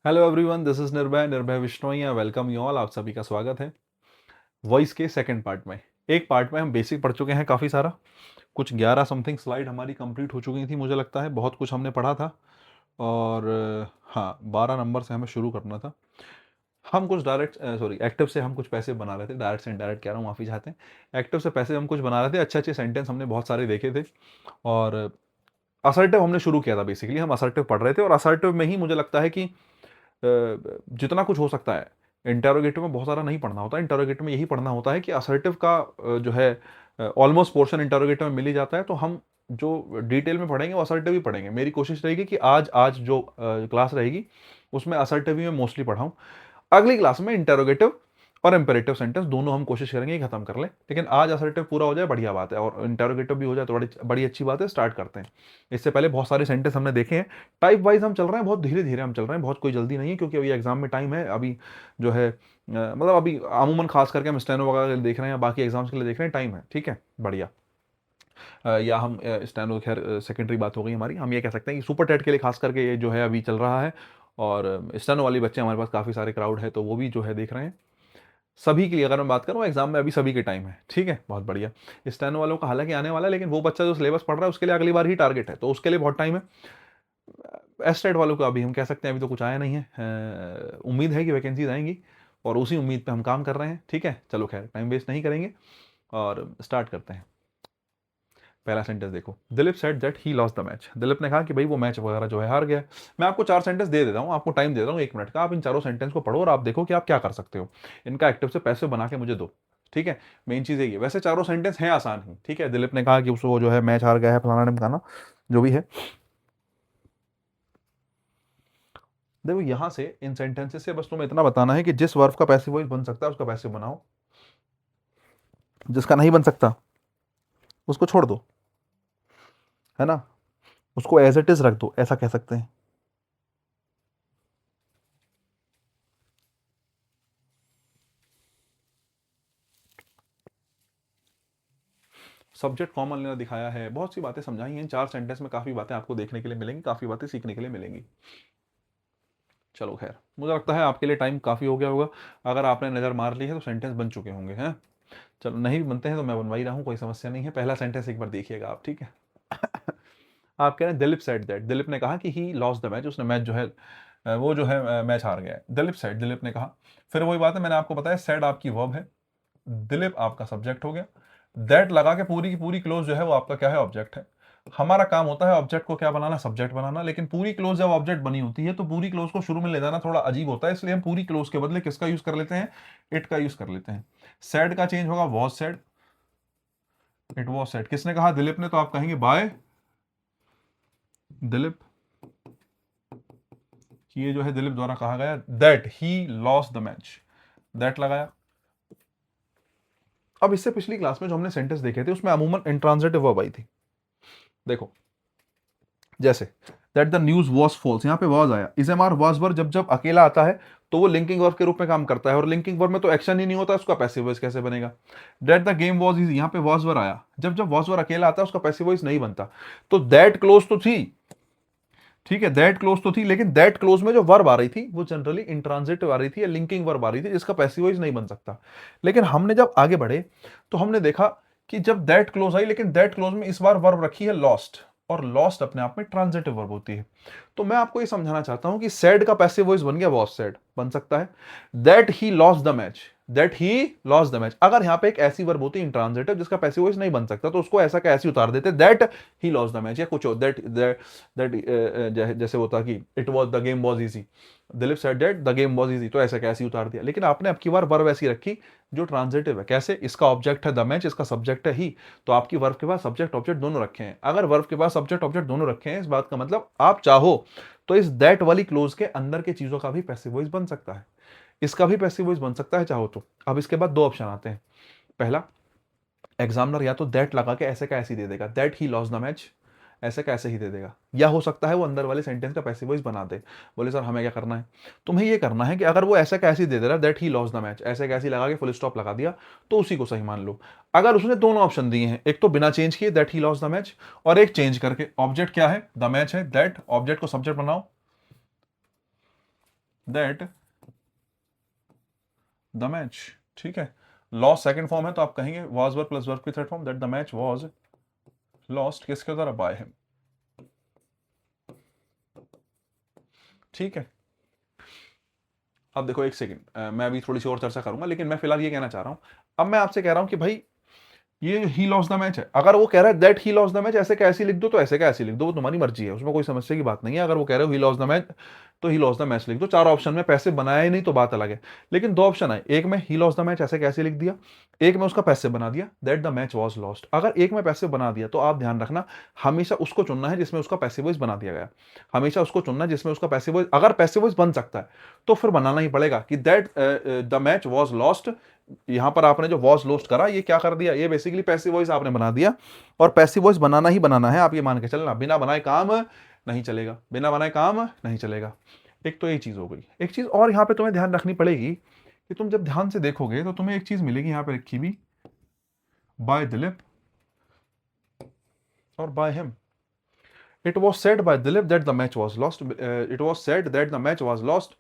Hello everyone, this is निर्भय Vishnoiya. Welcome you all. आप सभी का स्वागत है वॉइस के सेकंड पार्ट में। एक पार्ट में हम बेसिक पढ़ चुके हैं काफ़ी सारा, कुछ 11 समथिंग स्लाइड हमारी कंप्लीट हो चुकी थी। मुझे लगता है बहुत कुछ हमने पढ़ा था। और हाँ, 12 नंबर से हमें शुरू करना था। हम कुछ डायरेक्ट एक्टिव से हम कुछ पैसे बना रहे थे। डायरेक्ट से इनडायरेक्ट कह रहा हूँ, माफ़ी चाहते हैं। एक्टिव से पैसे हम कुछ बना रहे थे। अच्छे अच्छे सेंटेंस हमने बहुत सारे देखे थे। और असर्टिव हमने शुरू किया था। बेसिकली हम असर्टिव पढ़ रहे थे और असर्टिव में ही मुझे लगता है कि जितना कुछ हो सकता है। इंटेरोगेटिव में बहुत सारा नहीं पढ़ना होता है। इंटेरोगेटिव में यही पढ़ना होता है कि असर्टिव का जो है ऑलमोस्ट पोर्शन इंटेरोगेटिव में मिल ही जाता है। तो हम जो डिटेल में पढ़ेंगे वो असर्टिव ही पढ़ेंगे। मेरी कोशिश रहेगी कि आज आज जो क्लास रहेगी उसमें असर्टिव ही मैं मोस्टली पढ़ाऊँ। अगली क्लास में इंटेरोगेटिव और इंपेरेटिव सेंटेंस दोनों हम कोशिश करेंगे कि खत्म कर लें। लेकिन आज असर्टिव पूरा हो जाए, बढ़िया बात है, और इंटेरोगेटिव भी हो जाए तो बड़ी बड़ी अच्छी बात है। स्टार्ट करते हैं। इससे पहले बहुत सारे सेंटेंस हमने देखे हैं। टाइप वाइज हम चल रहे हैं, बहुत धीरे धीरे हम चल रहे हैं, बहुत कोई जल्दी नहीं है, क्योंकि अभी एग्जाम में टाइम है। अभी जो है मतलब अभी अमूमन खास करके हम स्टेनो वगैरह के लिए देख रहे हैं या बाकी एग्जाम्स के लिए देख रहे हैं, टाइम है, ठीक है, बढ़िया। या हम स्टेनो, खैर सेकेंडरी बात हो गई हमारी। हम ये कह सकते हैं कि सुपर टेट के लिए खास करके ये जो है अभी चल रहा है। और स्टेनो वाले बच्चे हमारे पास काफ़ी सारे क्राउड है, तो वो भी जो है देख रहे हैं। सभी के लिए अगर मैं बात करूँ एग्जाम में, अभी सभी के टाइम है, ठीक है, बहुत बढ़िया। स्टेनो वालों का हालांकि आने वाला है, लेकिन वो बच्चा जो सिलेबस पढ़ रहा है उसके लिए अगली बार ही टारगेट है, तो उसके लिए बहुत टाइम है। एस्टेट वालों का अभी हम कह सकते हैं अभी तो कुछ आया नहीं है। उम्मीद है कि वैकेंसीज आएंगी और उसी उम्मीद पे हम काम कर रहे हैं, ठीक है। चलो खैर, टाइम वेस्ट नहीं करेंगे और स्टार्ट करते हैं। पहला सेंटेंस देखो। Dilip said that he lost the match. Dilip ने कहा कि भाई वो मैच वगैरह जो है हार गया। मैं आपको 4 सेंटेंस दे देता हूँ, आपको टाइम दे रहा हूँ 1 मिनट का। आप इन चारों सेंटेंस को पढ़ो और आप देखो कि आप क्या कर सकते हो। इनका एक्टिव से पैसे बना के मुझे दो, ठीक है। मेन चीज़ यही है। वैसे चारों सेंटेंस हैं आसान ही, ठीक है। दिलीप ने कहा कि उसको जो है मैच हार गया है, फलाना ढिमकाना जो भी है। देखो, यहां से इन सेंटेंसेस से बस तुम्हें इतना बताना है कि जिस वर्ब का पैसिव वॉइस बन सकता है उसका पैसिव बनाओ, जिसका नहीं बन सकता उसको छोड़ दो, है ना। उसको एज इट इज रख दो, ऐसा कह सकते हैं। सब्जेक्ट कॉमन लेना दिखाया है, बहुत सी बातें समझाई हैं। 4 सेंटेंस में काफ़ी बातें आपको देखने के लिए मिलेंगी, काफ़ी बातें सीखने के लिए मिलेंगी। चलो खैर, मुझे लगता है आपके लिए टाइम काफ़ी हो गया होगा। अगर आपने नज़र मार ली है तो सेंटेंस बन चुके होंगे, हैं। चलो, नहीं भी बनते हैं तो मैं बनवा ही रहा हूँ, कोई समस्या नहीं है। पहला सेंटेंस एक बार देखिएगा आप, ठीक है। आप कह रहे हैं दिलीप सेड दैट। दिलीप ने कहा कि ही लॉस्ट द मैच, उसने मैच जो है वो जो है मैच हार गया है। दिलीप सेड, दिलीप ने कहा। फिर वही बात है, मैंने आपको बताया सेड आपकी वर्ब है, दिलीप आपका सब्जेक्ट हो गया। दैट लगा के पूरी की पूरी क्लोज जो है वो आपका क्या है, ऑब्जेक्ट है। हमारा काम होता है ऑब्जेक्ट को क्या बनाना, सब्जेक्ट बनाना। लेकिन पूरी क्लोज जब ऑब्जेक्ट बनी होती है तो पूरी क्लोज को शुरू में ले जाना थोड़ा अजीब होता है, इसलिए हम पूरी क्लोज के बदले किसका यूज कर लेते हैं, इट का यूज कर लेते हैं। सैड का चेंज होगा was sad, it was sad. किसने कहा, दिलीप ने, तो आप कहेंगे बाय दिलीप। ये जो है दिलीप द्वारा कहा गया। That he lost the match, that लगाया। अब इससे पिछली क्लास में जो हमने सेंटेंस देखे थे उसमें अमूमन इंट्रांजिटिव वर्ब आई थी। देखो, जैसे that the news was false, यहाँ पे वॉज आया। इजेमार वॉज वर्ब जब जब अकेला आता है तो वो लिंकिंग वर्ब के रूप में काम करता है, और लिंकिंग वर्ब में तो एक्शन ही नहीं होता, उसका पैसिव वॉइस कैसे बनेगा। That the game was easy, यहाँ पे वॉज वर्ब आया। जब जब वॉज वर्ब अकेला आता है उसका पैसिव वॉइस नहीं बनता। तो दैट क्लोज तो थी, ठीक है, दैट क्लोज तो थी, लेकिन दैट क्लोज में जो वर्ब आ रही थी वो जनरली इंट्रांजिटिव आ रही थी या लिंकिंग वर्ब आ रही थी, जिसका पैसिव वॉइस नहीं बन सकता। लेकिन हमने जब आगे बढ़े तो हमने देखा कि जब दैट क्लोज आई, लेकिन दैट क्लोज में इस बार वर्ब रखी है लॉस्ट, और लॉस्ट अपने आप में ट्रांजिटिव वर्ब होती है। तो मैं आपको ये समझाना चाहता हूं कि सैड का पैसिव वॉइस बन गया वॉज सैड, बन सकता है। That he lost the match, that he lost the match. अगर यहां पे एक ऐसी वर्ब होती इंट्रांजिटिव जिसका पैसिव वॉइस नहीं बन सकता, तो उसको ऐसा का ऐसी उतार देते, that he lost the match, या कुछ दैट दैट जैसे होता कि it was the game was easy, Dilip said that the game was easy, तो ऐसा कैसे उतार दिया। लेकिन आपने अब की बार वर्ब ऐसी रखी जो ट्रांजिटिव है। कैसे, इसका ऑब्जेक्ट है द मैच, इसका सब्जेक्ट है ही, तो आपकी वर्ब के पास सब्जेक्ट ऑब्जेक्ट दोनों रखे हैं। अगर वर्ब के पास सब्जेक्ट ऑब्जेक्ट दोनों रखे हैं, इस बात का मतलब आप चाहो तो इस दैट वाली क्लोज के अंदर के चीजों का भी पैसिव वॉइस बन सकता है, इसका भी पैसिव वॉइस बन सकता है चाहो तो। अब इसके बाद 2 ऑप्शन आते हैं। पहला, एग्जामिनर या तो दैट लगा के ऐसे का ऐसे ही दे देगा, that he lost the match, ऐसे कैसे ही दे देगा। या हो सकता है वो अंदर वाले सेंटेंस का पैसिव वॉइस बना दे। बोले सर हमें क्या करना है, तुम्हें ये करना है कि अगर वो ऐसा कैसे दे दे रहा है, that he lost the match, ऐसे कैसे लगा के फुल स्टॉप लगा दिया, तो उसी को सही मान लो। अगर उसने दोनों ऑप्शन दिए हैं, एक तो बिना चेंज किए that he lost the match, और एक चेंज करके, ऑब्जेक्ट क्या है, द मैच है, दैट ऑब्जेक्ट को सब्जेक्ट बनाओ, दैट द मैच, ठीक है, लॉस्ट सेकंड फॉर्म है तो आप कहेंगे वाज वर्ब प्लस वर्ब की third form, that the match was lost किसके द्वारा, बाय हिम, ठीक है। अब देखो एक सेकंड, मैं अभी थोड़ी सी और चर्चा करूंगा, लेकिन मैं फिलहाल ये कहना चाह रहा हूं, अब मैं आपसे कह रहा हूं कि भाई ये ही लॉस्ट द मैच है, अगर वो कह रहा है that he lost the match, ऐसे कैसे लिख दो तो ऐसे कैसे लिख दो, वो तुम्हारी मर्जी है, उसमें कोई समस्या की बात नहीं है। अगर वो कह रहे हो ही लॉस्ट द मैच तो ही लॉस्ट द मैच लिख दो, चार ऑप्शन में पैसे बनाया ही नहीं तो बात अलग है, लेकिन दो ऑप्शन है, एक में ही लॉस्ट द मैच ऐसे कैसे लिख दिया, एक में उसका पैसे बना दिया that the match was lost. अगर एक में पैसे बना दिया तो आप ध्यान रखना हमेशा उसको चुनना है जिसमें उसका पैसे वॉइस बना दिया गया, हमेशा उसको चुनना है जिसमें उसका पैसे वॉइस, अगर पैसे वॉइस बन सकता है तो फिर बनाना ही पड़ेगा कि that the match was lost. यहां पर आपने जो वॉज लॉस्ट करा ये क्या कर दिया, ये बेसिकली पैसिव वॉइस आपने बना दिया, और पैसिव वॉइस बनाना ही बनाना है, आप ये मान के चलना, बिना बनाए काम नहीं चलेगा, बिना बनाए काम नहीं चलेगा। एक तो ये चीज हो गई, एक चीज और यहां पे तुम्हें ध्यान रखनी पड़ेगी कि तुम जब ध्यान से देखोगे तो तुम्हें एक चीज मिलेगी यहां पे लिखी भी, बाय दिलीप और by him. It was said bye Dilip that the match was lost, it was said that the match was lost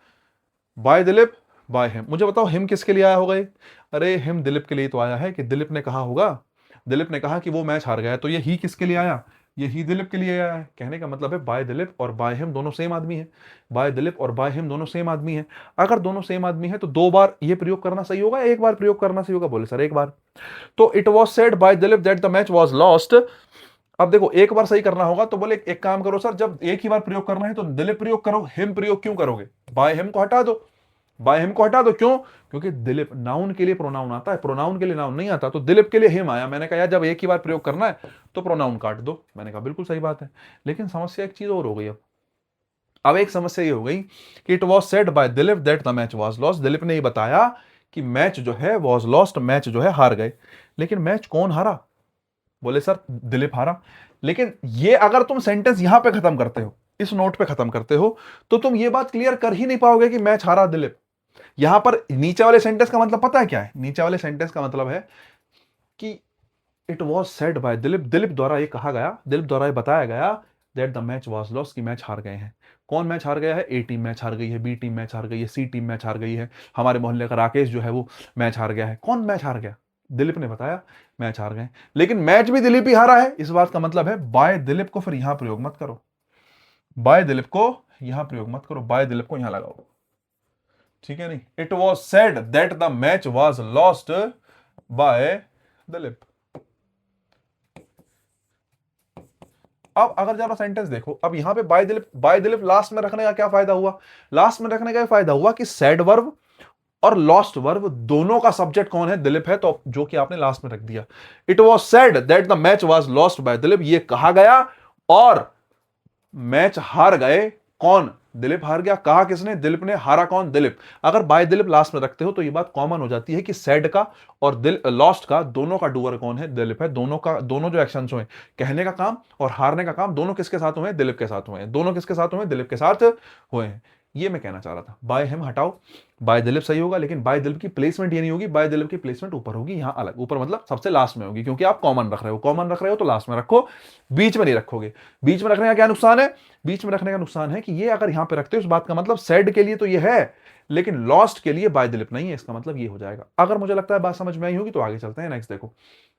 by Dilip by him. मुझे बताओ हिम किसके लिए आया होगा ये, अरे हिम दिलीप के लिए तो आया है कि दिलीप ने कहा होगा, दिलीप ने कहा कि वो मैच हार गया, तो ये ही किसके लिए आया, ये ही दिलीप के लिए आया है। कहने का मतलब है बाय दिलीप और बाय हिम दोनों सेम आदमी है, बाय दिलीप और बाय हिम दोनों सेम आदमी है। अगर दोनों सेम आदमी है तो दो बार ये प्रयोग करना सही होगा, एक बार प्रयोग करना सही होगा, बोले सर एक बार। तो it was said bye Dilip that the match was lost, अब देखो एक बार सही करना होगा तो बोले एक काम करो सर, जब एक ही बार प्रयोग करना है तो दिलीप प्रयोग करो, हिम प्रयोग क्यों करोगे, बाय हिम को हटा दो, बाय हिम को हटा दो, क्यों, क्योंकि दिलीप नाउन के लिए प्रोनाउन आता है, प्रोनाउन के लिए नाउन नहीं आता, तो दिलीप के लिए हिम आया। मैंने कहा यार जब एक ही बार प्रयोग करना है तो प्रोनाउन काट दो, मैंने कहा बिल्कुल सही बात है। लेकिन समस्या एक चीज और हो गई, अब एक समस्या ये हो गई कि it was said bye Dilip that the match was lost, Dilip ने ये बताया कि मैच जो है वॉज लॉस्ट, मैच जो है हार गए, लेकिन मैच कौन हारा, बोले सर दिलीप हारा। लेकिन ये अगर तुम सेंटेंस यहां पे खत्म करते हो, इस नोट पे खत्म करते हो, तो तुम ये बात क्लियर कर ही नहीं पाओगे कि मैच हारा दिलीप। यहां पर नीचे वाले सेंटेंस का मतलब पता है क्या है, नीचे वाले सेंटेंस का मतलब है कि it was said bye Dilip, Dilip द्वारा ये कहा गया, दिलीप द्वारा ये बताया गया that the match was lost, की मैच हार गए हैं। कौन मैच हार गया है, ए टीम मैच हार गई है, बी टीम मैच हार गई है, सी टीम मैच हार गई है, हमारे मोहल्ले का राकेश जो है वो मैच हार गया है। कौन मैच हार गया, दिलीप ने बताया मैच हार गए, लेकिन मैच भी दिलीप ही हारा है, इस बात का मतलब है बाय दिलीप को फिर यहां प्रयोग मत करो, बाय दिलीप को यहां प्रयोग मत करो, बाय दिलीप को यहां लगाओ, ठीक है नहीं। It was said that the match was lost by Dilip. अब अगर जरा सेंटेंस देखो, अब यहां पे बाय दिलीप लास्ट में रखने का क्या फायदा हुआ, लास्ट में रखने का फायदा हुआ कि सैड वर्ब और लॉस्ट वर्ब दोनों का सब्जेक्ट कौन है, दिलीप है, तो जो कि आपने लास्ट में रख दिया। It was said that the match was lost by Dilip, ये कहा गया और मैच हार गए कौन, दिलीप हार गया, कहा किसने, दिलीप ने, हारा कौन, दिलीप। अगर बाय दिलीप लास्ट में रखते हो तो ये बात कॉमन हो जाती है कि सैड का और लॉस्ट का दोनों का डूअर कौन है, दिलीप है। दोनों का, दोनों जो एक्शंस हुए, कहने का काम और हारने का काम, दोनों किसके साथ हुए, दिलीप के साथ हुए हैं, दोनों किसके साथ हुए, दिलीप के साथ हुए हैं। ये मैं कहना चाह रहा था, बाय हिम हटाओ, बाय दिलीप सही होगा, लेकिन बाय दिलीप की प्लेसमेंट ये नहीं होगी, बाय दिलीप की प्लेसमेंट ऊपर होगी, यहां अलग, ऊपर मतलब सबसे लास्ट में होगी, क्योंकि आप कॉमन रख रहे हो, कॉमन रख रहे हो तो लास्ट में रखो, बीच में नहीं रखोगे। बीच में रखने का क्या नुकसान है, बीच में रखने का नुकसान है कि ये अगर यहां पे रखते हो, इस बात का मतलब सैड के लिए तो ये है, लेकिन लॉस्ट के लिए बाय दिलीप नहीं है, इसका मतलब ये हो जाएगा। अगर मुझे लगता है बात समझ में आई होगी तो आगे चलते हैं। नेक्स्ट देखो,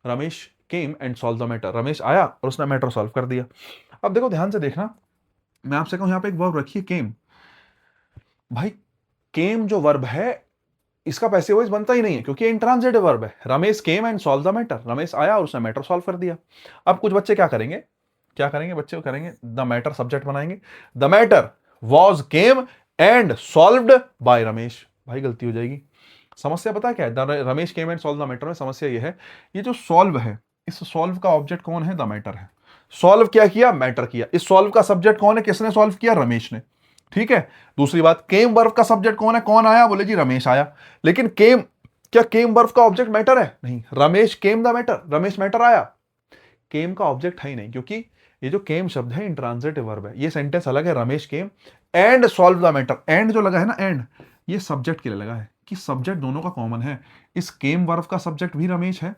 Ramesh came and solve the matter, Ramesh आया और उसने मैटर सॉल्व कर दिया। अब देखो ध्यान से देखना, मैं आपसे कहूं यहां पे एक वर्ब रखिए केम, भाई केम जो वर्ब है इसका पैसिव वॉइस बनता ही नहीं है, क्योंकि इंट्रांजिटिव वर्ब है। Ramesh came and solve the matter, Ramesh आया और उसने मैटर सॉल्व कर दिया। अब कुछ बच्चे क्या करेंगे, क्या करेंगे बच्चे, करेंगे द मैटर सब्जेक्ट बनाएंगे, the matter was came and solved by Ramesh, भाई गलती हो जाएगी। समस्या पता है क्या है, Ramesh came and solve the matter में समस्या ये है, ये जो सॉल्व है, इस सॉल्व का ऑब्जेक्ट कौन है, द मैटर है। सॉल्व क्या किया, मैटर किया। इस सॉल्व का सब्जेक्ट कौन है, किसने सॉल्व किया, रमेश ने, ठीक है। दूसरी बात, केम वर्ब का सब्जेक्ट कौन है, कौन आया, बोले जी रमेश आया। लेकिन केम, क्या केम वर्ब का ऑब्जेक्ट मैटर है, नहीं, Ramesh came the matter, Ramesh matter आया, केम का ऑब्जेक्ट है ही नहीं, क्योंकि ये जो केम शब्द है इंट्रांजिटिव वर्ब है। ये सेंटेंस अलग है, Ramesh came and solve the matter, and जो लगा है ना, एंड, ये सब्जेक्ट के लिए लगा है कि सब्जेक्ट दोनों का कॉमन है। इस केम वर्ब का सब्जेक्ट भी रमेश है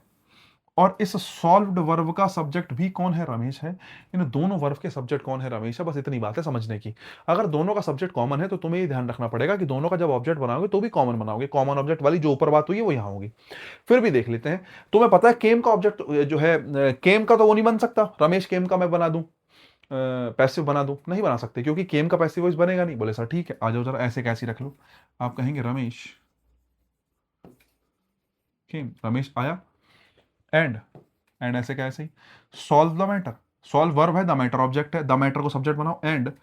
और इस सॉल्व्ड वर्ब का सब्जेक्ट भी कौन है? रमेश है। इन दोनों वर्ब के सब्जेक्ट कौन है? रमेश है। बस इतनी बात है समझने की। अगर दोनों का सब्जेक्ट कॉमन है तो तुम्हें ये ध्यान रखना पड़ेगा कि दोनों का जब ऑब्जेक्ट बनाओगे तो भी कॉमन बनाओगे। कॉमन ऑब्जेक्ट वाली जो ऊपर बात हुई है वो यहां होगी। फिर भी देख लेते हैं। तुम्हें पता है केम का ऑब्जेक्ट जो है, केम का तो वो नहीं बन सकता। रमेश केम का मैं बना दूं, पैसिव बना दूं? नहीं बना सकते, क्योंकि केम का पैसिव वॉइस बनेगा नहीं। बोले सर ठीक है, आ जाओ जरा ऐसे कैसी रख लो। आप कहेंगे रमेश केम, रमेश आया, एंड ऐसे कैसे ही solve the matter. Solve verb है, द मैटर ऑब्जेक्ट है। द मैटर को सब्जेक्ट बनाओ, the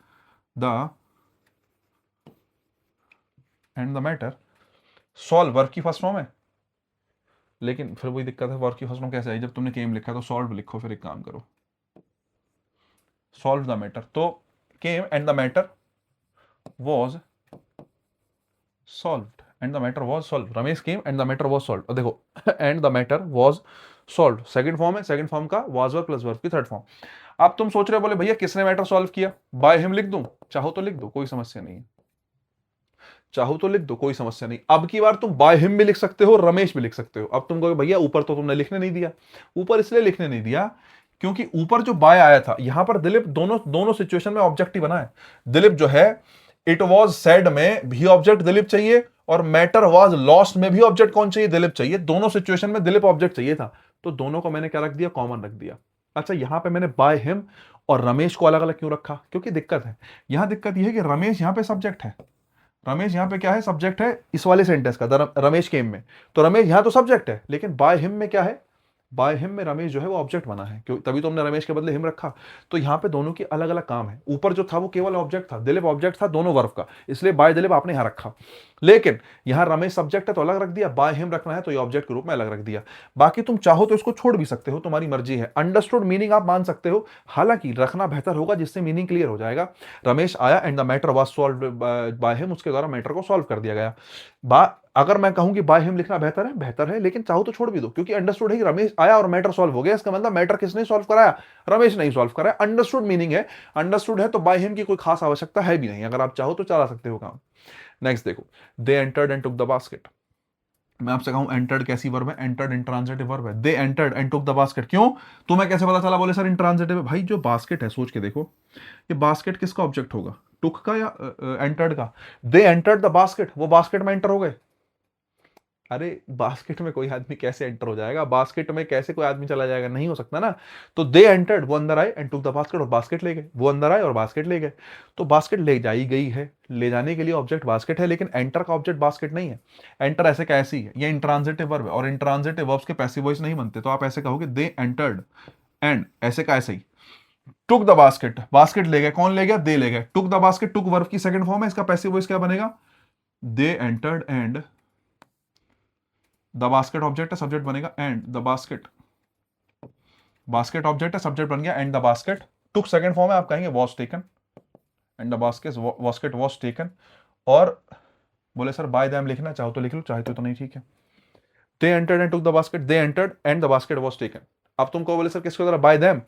the matter. Solve verb की फर्स्ट फॉर्म है, लेकिन फिर वही दिक्कत है, वर्ब की फर्स्ट फॉर्म कैसे आई? जब तुमने केम लिखा तो सॉल्व लिखो। फिर एक काम करो, सॉल्व द मैटर। तो came and the matter was solved, and the matter was solve. Ramesh came and the matter was solve. और देखो and the matter was solve second form है, सेकंड फॉर्म का वाज वर्ब प्लस वर्ब की third form. अब तुम सोच रहे हो, बोले भैया किसने मैटर सॉल्व किया? बाय हिम लिख दूं? चाहो तो लिख दो, कोई समस्या नहीं है। चाहो तो लिख दो, कोई समस्या नहीं। अब की बार तुम बाय हिम भी लिख सकते हो, रमेश भी लिख सकते हो। अब तुम कहोगे भैया ऊपर तो तुमने लिखने नहीं दिया। ऊपर इसलिए लिखने नहीं दिया क्योंकि ऊपर जो बाय आया था, यहां पर दिलीप दोनों दोनों सिचुएशन में ऑब्जेक्ट ही बना है। दिलीप जो है, इट वॉज सेड में भी ऑब्जेक्ट दिलीप चाहिए, और मैटर वॉज लॉस्ट में भी ऑब्जेक्ट कौन चाहिए? दिलीप चाहिए। दोनों सिचुएशन में दिलीप ऑब्जेक्ट चाहिए था, तो दोनों को मैंने क्या रख दिया? कॉमन रख दिया। अच्छा, यहां पे मैंने बाय हिम और रमेश को अलग अलग क्यों रखा? क्योंकि दिक्कत है, यहां दिक्कत यह है कि रमेश यहां पे सब्जेक्ट है। रमेश यहाँ पे क्या है? सब्जेक्ट है इस वाले सेंटेंस का, रमेश केम में। तो रमेश यहाँ तो सब्जेक्ट है, लेकिन बाय हिम में क्या है? बाय हिम में रमेश जो है वो ऑब्जेक्ट बना है, क्यों? तभी तो हमने रमेश के बदले हिम रखा। तो यहाँ पे दोनों की अलग अलग काम है। ऊपर जो था वो केवल ऑब्जेक्ट था, दिलीप ऑब्जेक्ट था दोनों वर्ब का, इसलिए बाय दिलीप आपने यहाँ रखा। लेकिन यहाँ रमेश सब्जेक्ट है तो अलग रख दिया, बाय हिम रखना है तो ये ऑब्जेक्ट के रूप में अलग रख दिया। बाकी तुम चाहो तो इसको छोड़ भी सकते हो, तुम्हारी मर्जी है। अंडरस्टूड मीनिंग आप मान सकते हो, हालांकि रखना बेहतर होगा, जिससे मीनिंग क्लियर हो जाएगा। रमेश आया and the matter was solved by him, उसके द्वारा मैटर को सॉल्व कर दिया गया। अगर मैं कहूं कि बाय हिम लिखना बेहतर है, बेहतर है, लेकिन चाहो तो छोड़ भी दो, क्योंकि अंडरस्टूड है कि रमेश आया और मैटर सॉल्व हो गया। इसका मतलब मैटर किसने सॉल्व कराया? रमेश नहीं सॉल्व कराया। अंडरस्टूड मीनिंग है। अंडरस्टूड है तो बाय हिम की कोई खास आवश्यकता है भी नहीं। अगर आप चाहो तो चला सकते हो काम। नेक्स्ट देखो, दे entered and took the basket. मैं आपसे कहूं एंटर्ड कैसी वर्ब है? एंटर्ड इंट्रांजिटिव वर्ब है। दे entered and took the basket. क्यों? तुम्हें कैसे पता चला? बोले सर इंट्रांजिटिव है। भाई जो बास्केट है, सोच के देखो, ये बास्केट किसका ऑब्जेक्ट होगा? टुक का या एंटर्ड का? दे एंटर्ड द बास्केट, वो बास्केट में एंटर हो गए। अरे बास्केट में कोई आदमी कैसे एंटर हो जाएगा? बास्केट में कैसे कोई आदमी चला जाएगा? नहीं हो सकता ना। तो दे एंटर्ड, वो अंदर आए, एंड टुक द बास्केट, और बास्केट ले गए। वो अंदर आए और बास्केट ले गए। तो बास्केट ले जाई गई है, ले जाने के लिए ऑब्जेक्ट बास्केट है, लेकिन एंटर का ऑब्जेक्ट बास्केट नहीं है। एंटर ऐसे कैसी है? ये इंट्रांजिटिव वर्ब है, और इंट्रांजिटिव वर्ब्स के पैसिव वॉइस नहीं बनते। तो आप ऐसे कहोगे दे एंटर्ड एंड ऐसे का ऐसे ही टुक द बास्केट, बास्केट ले गए। कौन ले गया? दे ले गए। Took the basket, took verb की सेकंड फॉर्म है, इसका पैसिव वॉइस क्या बनेगा? दे entered and the basket object है, सब्जेक्ट बनेगा and the basket. Basket object है, सब्जेक्ट बन गया and the basket. Took second form है, आप कहेंगे was taken, and the basket was taken. और बोले सर बाय दैम लिखना, चाहो तो लिख लो, चाहे तो नहीं, ठीक है। दे entered and took the basket, they entered and the basket was taken. अब तुमको बोले सर किसको जरा? Bye them.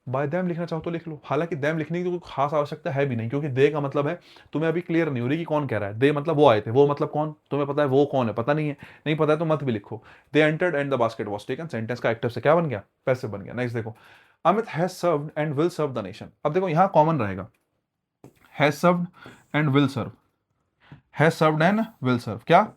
बाय दैम लिखना चाहो तो लिख लो, हालांकि दैम लिखने की तो कोई खास आवश्यकता है भी नहीं, क्योंकि दे का मतलब है, तुम्हें अभी क्लियर नहीं हो रही कि कौन कह रहा है। दे मतलब वो आए थे, वो मतलब कौन? तुम्हें पता है वो कौन है? पता नहीं है। नहीं पता है तो मत भी लिखो। They entered and the basket was taken, sentence का एक्टिव से क्या बन गया? पैसिव बन गया। नेक्स्ट देखो, Amit has served and will serve the nation. अब देखो यहां कॉमन रहेगा, has served and will serve. Has served and will serve क्या?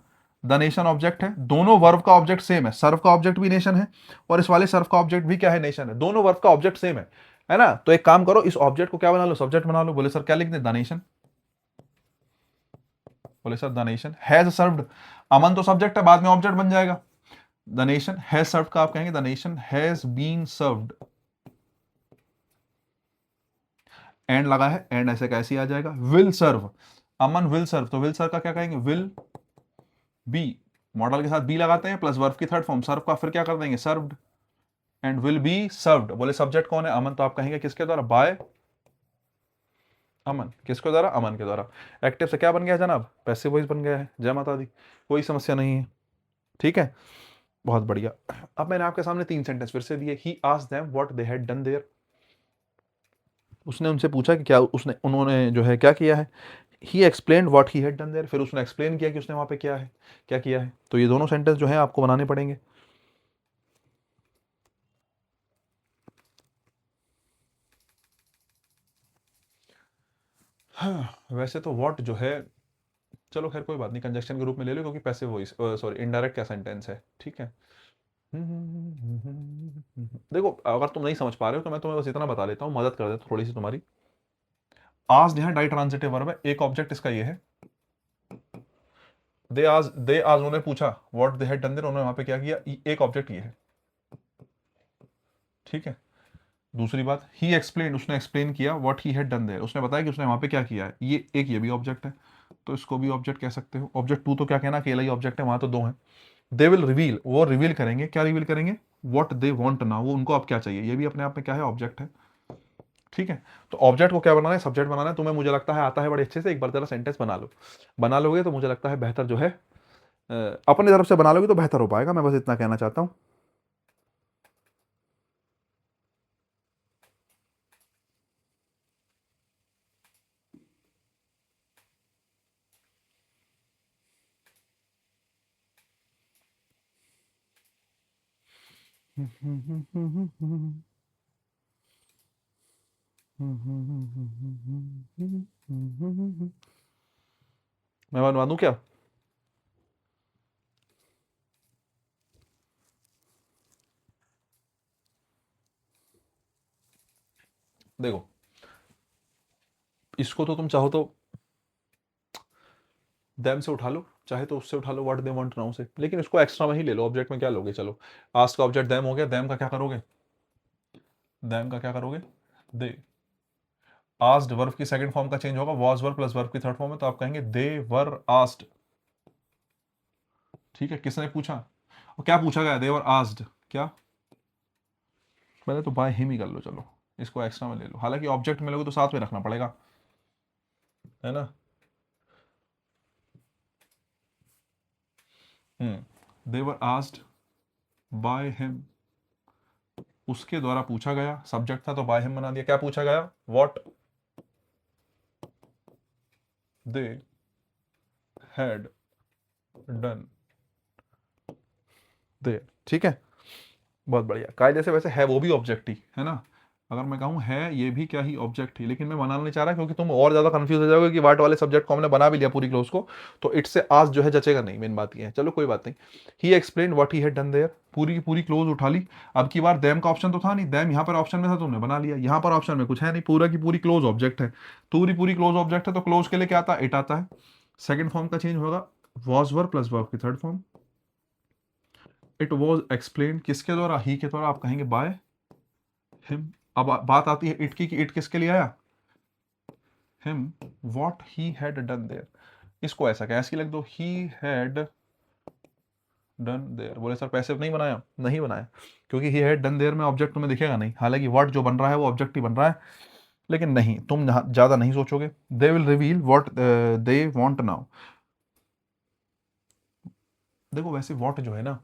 द नेशन ऑब्जेक्ट है, दोनों वर्ब का ऑब्जेक्ट सेम है। सर्व का ऑब्जेक्ट भी नेशन है, और इस वाले सर्व का ऑब्जेक्ट भी क्या है? नेशन है। दोनों वर्ब का ऑब्जेक्ट सेम है ना? तो एक काम करो, इस ऑब्जेक्ट को क्या बना लो? सब्जेक्ट बना लो। बोले सर क्या लिख दे? The nation. बोले sir the nation has served, Aman तो सब्जेक्ट है, बाद में ऑब्जेक्ट बन जाएगा। द नेशन हैज सर्व्ड का आप कहेंगे the nation has been served. And लगा है, एंड ऐसे कैसे आ जाएगा? Will serve, Aman will serve, तो विल सर्व का क्या कहेंगे? Will be. मॉडल के साथ बी लगाते हैं, प्लस वर्ब की थर्ड फॉर्म सर्व का, फिर क्या कर देंगे? Served, and will be served. बोले सब्जेक्ट कौन है? अमन, तो आप कहेंगे किसके द्वारा? बाय अमन। किसके द्वारा? अमन के द्वारा। एक्टिव से क्या बन गया जनाब? पैसिव वॉइस बन गया है। जय माता दी, कोई समस्या नहीं है, ठीक है, बहुत बढ़िया। अब मैंने आपके सामने 3 सेंटेंस फिर से दिए। He asked them what they had done there, उसने उनसे पूछा कि क्या उन्होंने जो है क्या किया है। He explained what he had done there, फिर उसने एक्सप्लेन किया कि उसने वहां पे क्या किया है। तो ये दोनों सेंटेंस जो है आपको बनाने पड़ेंगे। हाँ, वैसे तो व्हाट जो है, चलो खैर कोई बात नहीं, कंजक्शन के रूप में ले लो क्योंकि पैसिव वॉइस, सॉरी इनडायरेक्ट का सेंटेंस है, ठीक है। देखो अगर तुम नहीं समझ पा रहे हो तो मैं तुम्हें बस इतना बता देता हूँ, मदद कर देता हूँ थोड़ी सी तुम्हारी। आज यहाँ डाई ट्रांजिटिव वर्ब है, एक ऑब्जेक्ट इसका ये है। दे आज उन्होंने पूछा what they had done there, उन्होंने वहां पे क्या किया, एक ऑब्जेक्ट ये है, ठीक है। दूसरी बात, ही एक्सप्लेन, उसने एक्सप्लेन किया what he had done there, उसने बताया कि उसने वहां पे क्या किया है, ये एक, ये भी ऑब्जेक्ट है, तो इसको भी ऑब्जेक्ट कह सकते हो। ऑब्जेक्ट टू तो क्या कहना, अकेला ही ऑब्जेक्ट है, वहां तो दो है। दे विल रिवील, वो रिवील करेंगे, क्या रिवील करेंगे, व्हाट दे वांट नाउ, वो उनको अब क्या चाहिए, ये भी अपने आप में क्या है, ऑब्जेक्ट है, ठीक है। तो ऑब्जेक्ट को क्या बनाना है, सब्जेक्ट बनाना है, तुम्हें मुझे लगता है आता है बड़े अच्छे से, एक बार जरा सेंटेंस बना लो, बना लोगे तो मुझे लगता है बेहतर जो है, अपनी तरफ से बना लोगे तो बेहतर हो पाएगा, मैं बस इतना कहना चाहता हूँ। मैं बनवा दूं क्या? देखो इसको तो तुम चाहो तो देम से उठा लो, चाहे तो उससे उठा लो, व्हाट दे वांट नाउ से, लेकिन इसको एक्स्ट्रा में ही ले लो, ऑब्जेक्ट में क्या लोगे, चलो आस्क का ऑब्जेक्ट देम हो गया, देम का क्या करोगे, देम का क्या करोगे, दे। आस्क्ड वर्ब की सेकंड फॉर्म का चेंज होगा, वाज वर्ब प्लस वर्ब की थर्ड फॉर्म में, तो आप कहेंगे दे वर आस्क्ड, ठीक है। किसने पूछा, और क्या पूछा गया, दे वर आस्क्ड, क्या, पहले तो बाय हिम ही कर लो, चलो इसको एक्स्ट्रा में ले लो, हालांकि ऑब्जेक्ट में लोगे तो साथ में रखना पड़ेगा, है ना। दे वर आस्क्ड बाय हिम, उसके द्वारा पूछा गया, सब्जेक्ट था तो बाय हिम बना दिया, क्या पूछा गया, what they had done they, ठीक है। बहुत बढ़िया, कायदे से वैसे है वो भी ऑब्जेक्ट ही है ना, अगर मैं कहूँ है ये भी क्या ही ऑब्जेक्ट ही, लेकिन मैं बनाना नहीं चाह रहा क्योंकि तुम और ज्यादा कंफ्यूज हो जाओगे कि वाट वाले सब्जेक्ट को हमने बना भी लिया पूरी क्लोज को, तो इट से आज जो है जचेगा नहीं, मेन बात ये है, चलो कोई बात नहीं। He explain what he had done there, पूरी की पूरी क्लोज उठा ली। अब की बार दैम का ऑप्शन तो था नहीं, दैम यहाँ पर ऑप्शन में था, तुमने बना लिया, यहाँ पर ऑप्शन में कुछ है नहीं, पूरा की पूरी क्लोज ऑब्जेक्ट है, पूरी पूरी क्लोज ऑब्जेक्ट है, तो क्लोज के लिए क्या आता है, इट आता है। सेकंड फॉर्म का चेंज होगा, वॉज वर्ब प्लस वर्ब की third form, it was explain किसके द्वारा, ही के द्वारा, आप कहेंगे बाय हिम। अब बात आती है इट की, कि इट किसके लिए आया, him, what he had done there, इसको ऐसा क्या ऐसी लिख दो, ही हैड डन देयर। बोले सर पैसिव नहीं बनाया, नहीं बनाया, क्योंकि ही हैड डन देयर में ऑब्जेक्ट तुम्हें दिखेगा नहीं, हालांकि व्हाट जो बन रहा है वो ऑब्जेक्ट ही बन रहा है, लेकिन नहीं, तुम ज्यादा नहीं सोचोगे। They will reveal what they want now, देखो वैसे व्हाट जो है ना,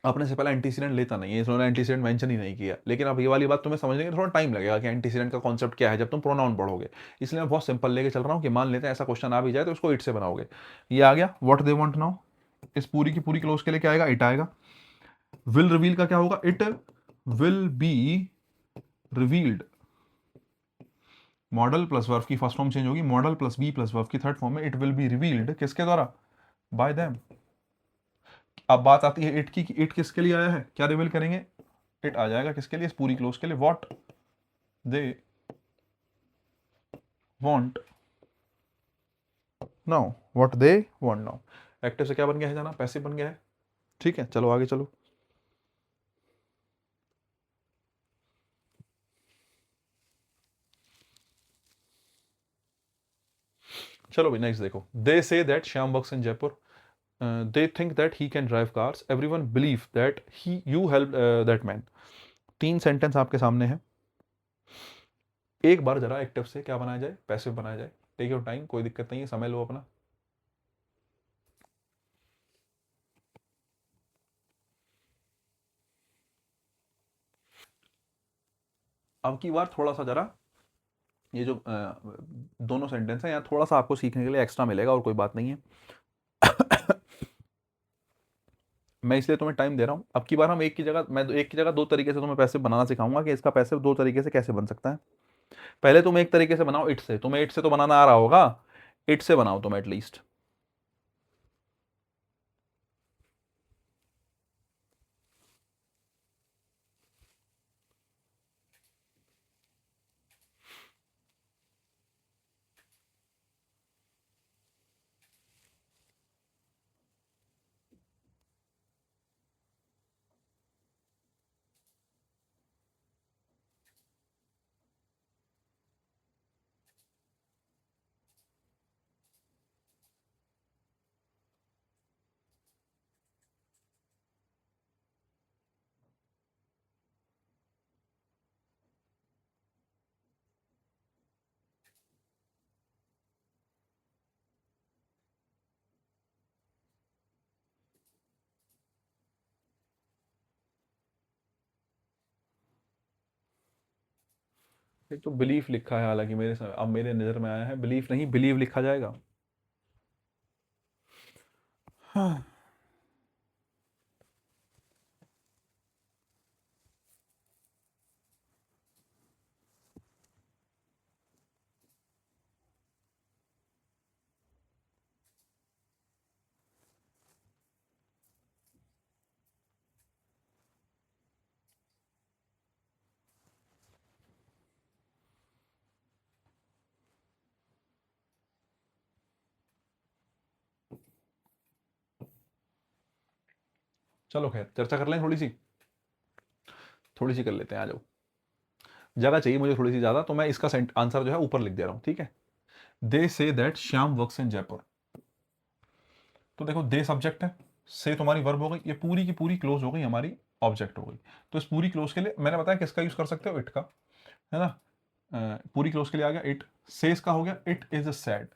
अपने से पहले एंटीसीडेंट लेता नहीं है, इन्होंने एंटीसीडेंट मेंशन ही नहीं किया, लेकिन अब ये वाली बात तुम्हें समझने में थोड़ा टाइम लगेगा कि एंटीसीडेंट का कॉन्सेप्ट क्या है जब तुम प्रोनाउन पढ़ोगे, इसलिए मैं बहुत सिंपल लेके चल रहा हूँ कि मान लेते हैं ऐसा क्वेश्चन आ भी जाए तो उसको इट से बनाओगे। ये आ गया व्हाट दे वांट नाउ, इस पूरी की पूरी क्लोज के लिए क्या आएगा, इट आएगा। विल रिवील का क्या होगा, it will be revealed, model plus verb की फर्स्ट फॉर्म चेंज होगी, model plus be plus verb की थर्ड फॉर्म में, इट विल बी रिवील्ड किसके द्वारा, बाय देम। अब बात आती है इट की, कि इट किसके लिए आया है, क्या रिवील करेंगे, इट आ जाएगा किसके लिए, इस पूरी क्लोज के लिए, what they want now, what they want now. Active से क्या बन गया है जाना, पैसिव बन गया है, ठीक है। चलो आगे चलो, चलो भाई नेक्स्ट देखो, they say that Shyam works in Jaipur, they think that he can drive cars, everyone believe that he you help that man. तीन सेंटेंस आपके सामने है, एक बार जरा एक्टिव से क्या बनाया जाए, पैसिव बनाया जाए, टेक योर टाइम, कोई दिक्कत नहीं है, समय लो अपना। अब की बार थोड़ा सा जरा ये जो दोनों सेंटेंस है यहाँ थोड़ा सा आपको सीखने के लिए एक्स्ट्रा मिलेगा, और कोई बात नहीं है। मैं इसलिए तुम्हें टाइम दे रहा हूँ, अब की बार हम एक की जगह, मैं एक की जगह दो तरीके से तुम्हें पैसे बनाना सिखाऊंगा कि इसका पैसे दो तरीके से कैसे बन सकता है। पहले तुम एक तरीके से बनाओ इट से, तुम्हें इट से तो बनाना आ रहा होगा, इट से बनाओ तुम एटलीस्ट। एक तो बिलीफ लिखा है, हालांकि अब मेरे नजर में आया है बिलीफ नहीं बिलीव लिखा जाएगा। हाँ। चलो खैर चर्चा कर लें थोड़ी सी कर लेते हैं, आ जाओ। जगह चाहिए मुझे थोड़ी सी ज्यादा, तो मैं इसका आंसर जो है ऊपर लिख दे रहा हूं, ठीक है। They say that Shyam works in Jaipur. तो देखो दे सब्जेक्ट है, से तुम्हारी वर्ब हो गई, ये पूरी की पूरी क्लोज हो गई हमारी ऑब्जेक्ट हो गई। तो इस पूरी क्लोज के लिए मैंने बताया किसका यूज कर सकते हो, इट का, है ना। पूरी क्लोज के लिए आ गया इट। सेज का हो गया इट इज सैड।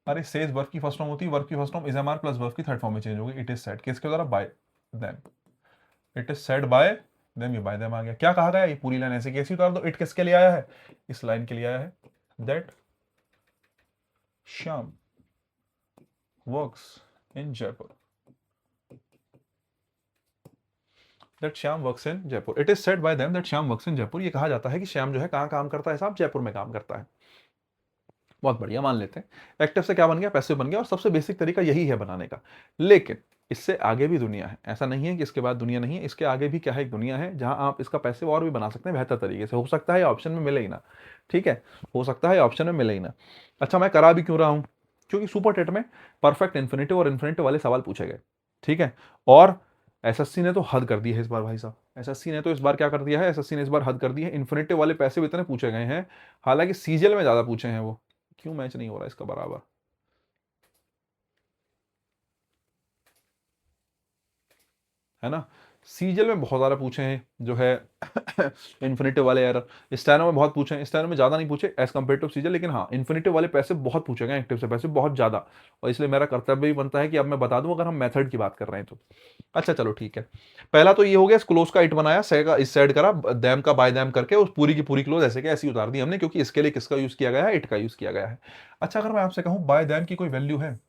अरे सेज वर्ब की फर्स्ट फॉर्म होती है, वर्ब की first form is am are plus verb की थर्ड फॉर्म में चेंज हो गई, इट इज सैड किसके द्वारा, by them. It is said by them, ये बाय देम आ गया। क्या कहा गया, ये पूरी लाइन ऐसे कैसी उतार दो, इट किसके लिए आया है, इस लाइन के लिए आया है, that Shyam works in Jaipur, that Shyam works in Jaipur. It is said by them that Shyam works in Jaipur. ये कहा जाता है कि श्याम जो है कहाँ काम करता है साहब, जयपुर में काम करता है। बहुत बढ़िया, मान लेते हैं। एक्टिव से क्या बन गया, पैसिव बन गया, और सबसे बेसिक तरीका यही है बनाने का। लेकिन इससे आगे भी दुनिया है, ऐसा नहीं है कि इसके बाद दुनिया नहीं है, इसके आगे भी क्या है, एक दुनिया है जहां आप इसका पैसिव और भी बना सकते हैं बेहतर तरीके से। हो सकता है ऑप्शन में मिले ही ना, ठीक है, हो सकता है ऑप्शन में मिले ही ना। अच्छा मैं करा भी क्यों रहा हूं, क्योंकि सुपर टेट में परफेक्ट इन्फिनेटिव और इन्फिनेटिव वाले सवाल पूछे गए, ठीक है। और एसएससी ने तो हद कर दी है इस बार भाई साहब, एसएससी ने तो इस बार क्या कर दिया है, एसएससी ने इस बार हद कर दी है, इन्फिनेटिव वाले पैसिव इतने पूछे गए हैं। हालांकि सीजीएल में ज्यादा पूछे हैं वो, क्यों मैच नहीं हो रहा इसका बराबर, है ना। सीजल में बहुत ज़्यादा पूछे हैं जो है इन्फिनेटिव वाले एरर। स्टैनो में बहुत पूछे हैं, स्टैनो में ज़्यादा नहीं पूछे एज कम्पेयर टू सीजल, लेकिन हाँ इन्फिनेटिव वाले पैसे बहुत पूछे गए, एक्टिव से पैसे बहुत ज़्यादा। और इसलिए मेरा कर्तव्य भी बनता है कि अब मैं बता दूं अगर हम मेथड की बात कर रहे हैं तो। अच्छा चलो ठीक है, पहला तो ये हो गया, क्लोज का इट बनाया, से का इस साइड करा, दैम का बाय दैम करके उस पूरी की पूरी क्लोज ऐसे के ऐसी उतार दी हमने, क्योंकि इसके लिए किसका यूज किया गया है, इट का यूज किया गया है। अच्छा अगर मैं आपसे कहूं बाय दैम की कोई वैल्यू है,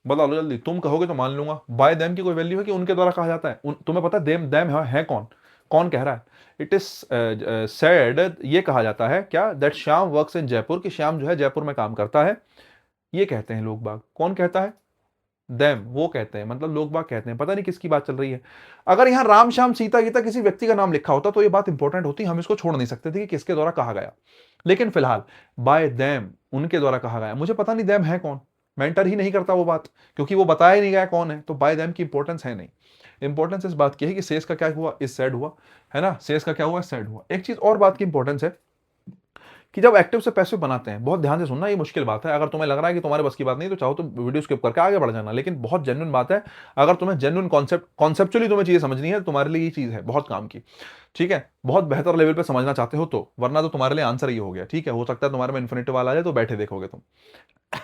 बता लो जल्दी, तुम कहोगे तो मान लूंगा। बाय देम की कोई वैल्यू है कि उनके द्वारा कहा जाता है, तुम्हें पता है देम देम है कौन, कौन कह रहा है। इट इज सेड, ये कहा जाता है क्या, that Shyam works in Jaipur, कि श्याम जो है जयपुर में काम करता है। ये कहते हैं लोग बाग, कौन कहता है, देम, वो कहते हैं, मतलब लोग बाग कहते हैं, पता नहीं किसकी बात चल रही है। अगर यहां राम श्याम सीता गीता किसी व्यक्ति का नाम लिखा होता तो ये बात इंपॉर्टेंट होती, हम इसको छोड़ नहीं सकते थे कि किसके द्वारा कहा गया। लेकिन फिलहाल बाय देम, उनके द्वारा कहा गया, मुझे पता नहीं देम है कौन, मेंटर ही नहीं करता वो बात, क्योंकि वो बताया ही नहीं गया कौन है, तो बाय देम की इंपॉर्टेंस है नहीं। इंपॉर्टेंस इस बात की है कि सेस का क्या हुआ, इस सैड हुआ, है ना, सेस का क्या हुआ, सैड हुआ। एक चीज और बात की इंपॉर्टेंस है कि जब एक्टिव से पैसिव बनाते हैं, बहुत ध्यान से सुनना, ये मुश्किल बात है, अगर तुम्हें लग रहा है कि तुम्हारे बस की बात नहीं तो चाहो तो वीडियो स्किप करके आगे बढ़ जाना, लेकिन बहुत जेन्युइन बात है। अगर तुम्हें जेन्युइन कॉन्सेप्चुअली तुम्हें चीजें समझनी है तो तुम्हारे लिए ये चीज है बहुत काम की, ठीक है, बहुत बेहतर लेवल पे समझना चाहते हो तो, वरना तो तुम्हारे लिए आंसर ये हो गया, ठीक है। हो सकता है तुम्हारे में इन्फिनिटिव वाला आ जाए तो बैठे देखोगे तुम।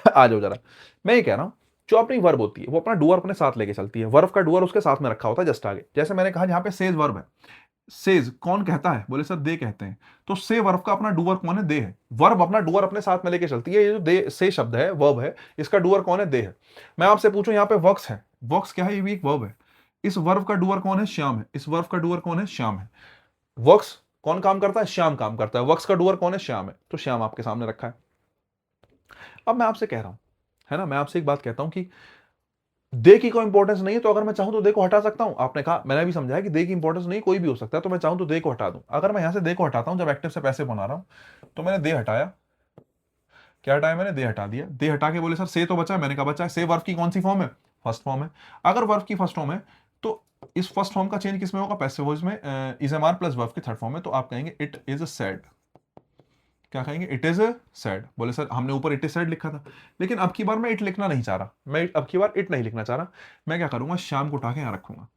आ जाओ जरा, मैं ये कह रहा हूं, जो अपनी वर्ब होती है वो अपना डुअर अपने साथ लेके चलती है, वर्ब का डुअर उसके साथ में रखा होता है जस्ट आगे। जैसे मैंने कहा यहाँ पे सेज वर्ब है, सेज कौन कहता है, बोले सर दे कहते हैं, तो से वर्ब का अपना डुअर कौन है, दे है। वर्ब अपना डुअर अपने साथ में लेके चलती है, ये जो दे से शब्द है वर्ब है, इसका डुअर कौन है, दे है। मैं आपसे पूछूं यहाँ पे वर्क्स है, वर्क्स क्या है, ये भी एक वर्ब है, इस वर्ब का डूअर कौन है? श्याम है। इस वर्ब का डूअर कौन है? श्याम है। वर्क्स कौन काम करता है? श्याम काम करता है। वर्क्स का डूअर कौन है? श्याम है। तो श्याम आपके सामने रखा है। अब मैं आपसे कह रहा हूं, है ना, मैं आपसे एक बात कहता हूं कि दे की कोई इंपॉर्टेंस नहीं है, तो अगर मैं चाहूं तो दे को हटा सकता हूं। आपने कहा, मैंने भी समझाया कि दे की इंपॉर्टेंस नहीं, कोई भी हो सकता है, तो मैं चाहूं तो दे को हटा दूं। अगर मैं यहां से दे को हटाता हूं, जब एक्टिव से पैसिव बना रहा हूं, तो मैंने दे हटाया। क्या हटाया मैंने? दे हटा दिया। दे हटा के बोले सर से तो बचा है। मैंने कहा बचा है। से वर्ब की कौन सी फॉर्म है? फर्स्ट फॉर्म है। अगर वर्ब की फर्स्ट फॉर्म है तो इस फर्स्ट फॉर्म का चेंज किसमें होगा? पैसिव वॉइस में। Is am are plus verb की थर्ड फॉर्म में, तो आप कहेंगे इट इज सैड। क्या कहेंगे? It is said. बोले सर हमने ऊपर इट इज सैड लिखा था, लेकिन अब की बार मैं इट लिखना नहीं चाह रहा। मैं अब की बार इट नहीं लिखना चाह रहा। मैं क्या करूंगा? श्याम को उठा के यहां रखूंगा।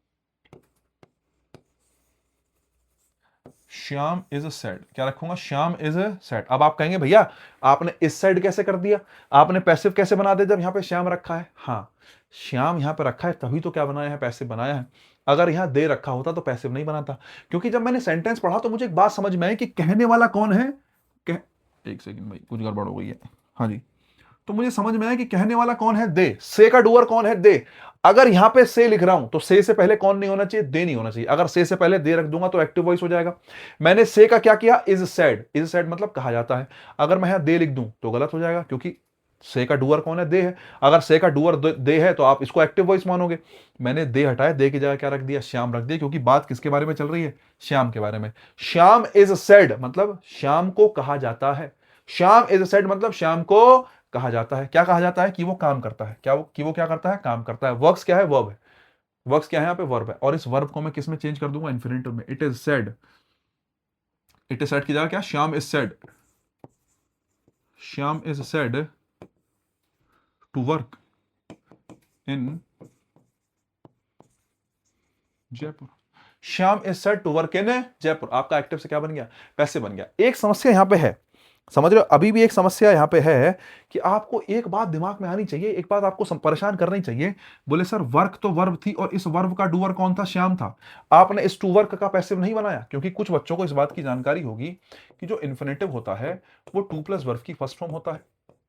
Shyam is said. क्या रखूंगा? Shyam is sad. अब आप कहेंगे भैया आपने इस साइड कैसे कर दिया? आपने पैसिव कैसे बना दिया जब यहां पे श्याम रखा है? हाँ, श्याम यहां पे रखा है तभी तो क्या बनाया है? पैसिव बनाया है। अगर यहां दे रखा होता तो पैसिव नहीं बनाता। क्योंकि जब मैंने सेंटेंस पढ़ा तो मुझे एक बात समझ में आई कि कहने वाला कौन है। कह... एक सेकंड भाई, कुछ गड़बड़ हो गई है। हाँ जी, तो मुझे समझ में आया कि कहने वाला कौन है? दे। से का डूअर कौन है? दे। अगर यहां पे से लिख रहा हूं तो से पहले कौन नहीं होना चाहिए? दे नहीं होना चाहिए। अगर से पहले दे रख दूंगा तो एक्टिव वॉइस हो जाएगा। मैंने से का क्या किया? Is sad. इज सैड मतलब कहा जाता है। अगर मैं यहां दे लिख दूं तो गलत हो जाएगा, क्योंकि से का डूअर कौन है? दे है। अगर से का डूअर दे है तो आप इसको एक्टिव वॉइस मानोगे। मैंने दे हटाया, दे की जगह क्या रख दिया? श्याम रख दिया, क्योंकि बात किसके बारे में चल रही है? श्याम के बारे में। श्याम इज सैड मतलब श्याम को कहा जाता है। श्याम इज सैड मतलब श्याम को कहा जाता है। क्या कहा जाता है? कि वो काम करता है। क्या वो क्या करता है? काम करता है। वर्क्स क्या है? वर्ब है। वर्क्स क्या है? यहाँ पे वर्ब है। और इस वर्ब को मैं किस में चेंज कर दूंगा? इन्फिनिटिव में। It is said. It is said की जगह क्या? Shyam is said. Shyam is said to work in Jaipur. Shyam is said to work in Jaipur. आपका एक्टिव से क्या बन गया? पैसे बन गया। एक समस्या यहां पे है, समझ रहे हो? अभी भी एक समस्या यहां पे है कि आपको एक बात दिमाग में आनी चाहिए, एक बात आपको परेशान करनी चाहिए। बोले सर वर्क तो वर्ब थी और इस वर्ब का डूअर कौन था? श्याम था। आपने इस टू वर्क का पैसिव नहीं बनाया, क्योंकि कुछ बच्चों को इस बात की जानकारी होगी कि जो इन्फिनेटिव होता है वो टू प्लस वर्ब की फर्स्ट फॉर्म होता है।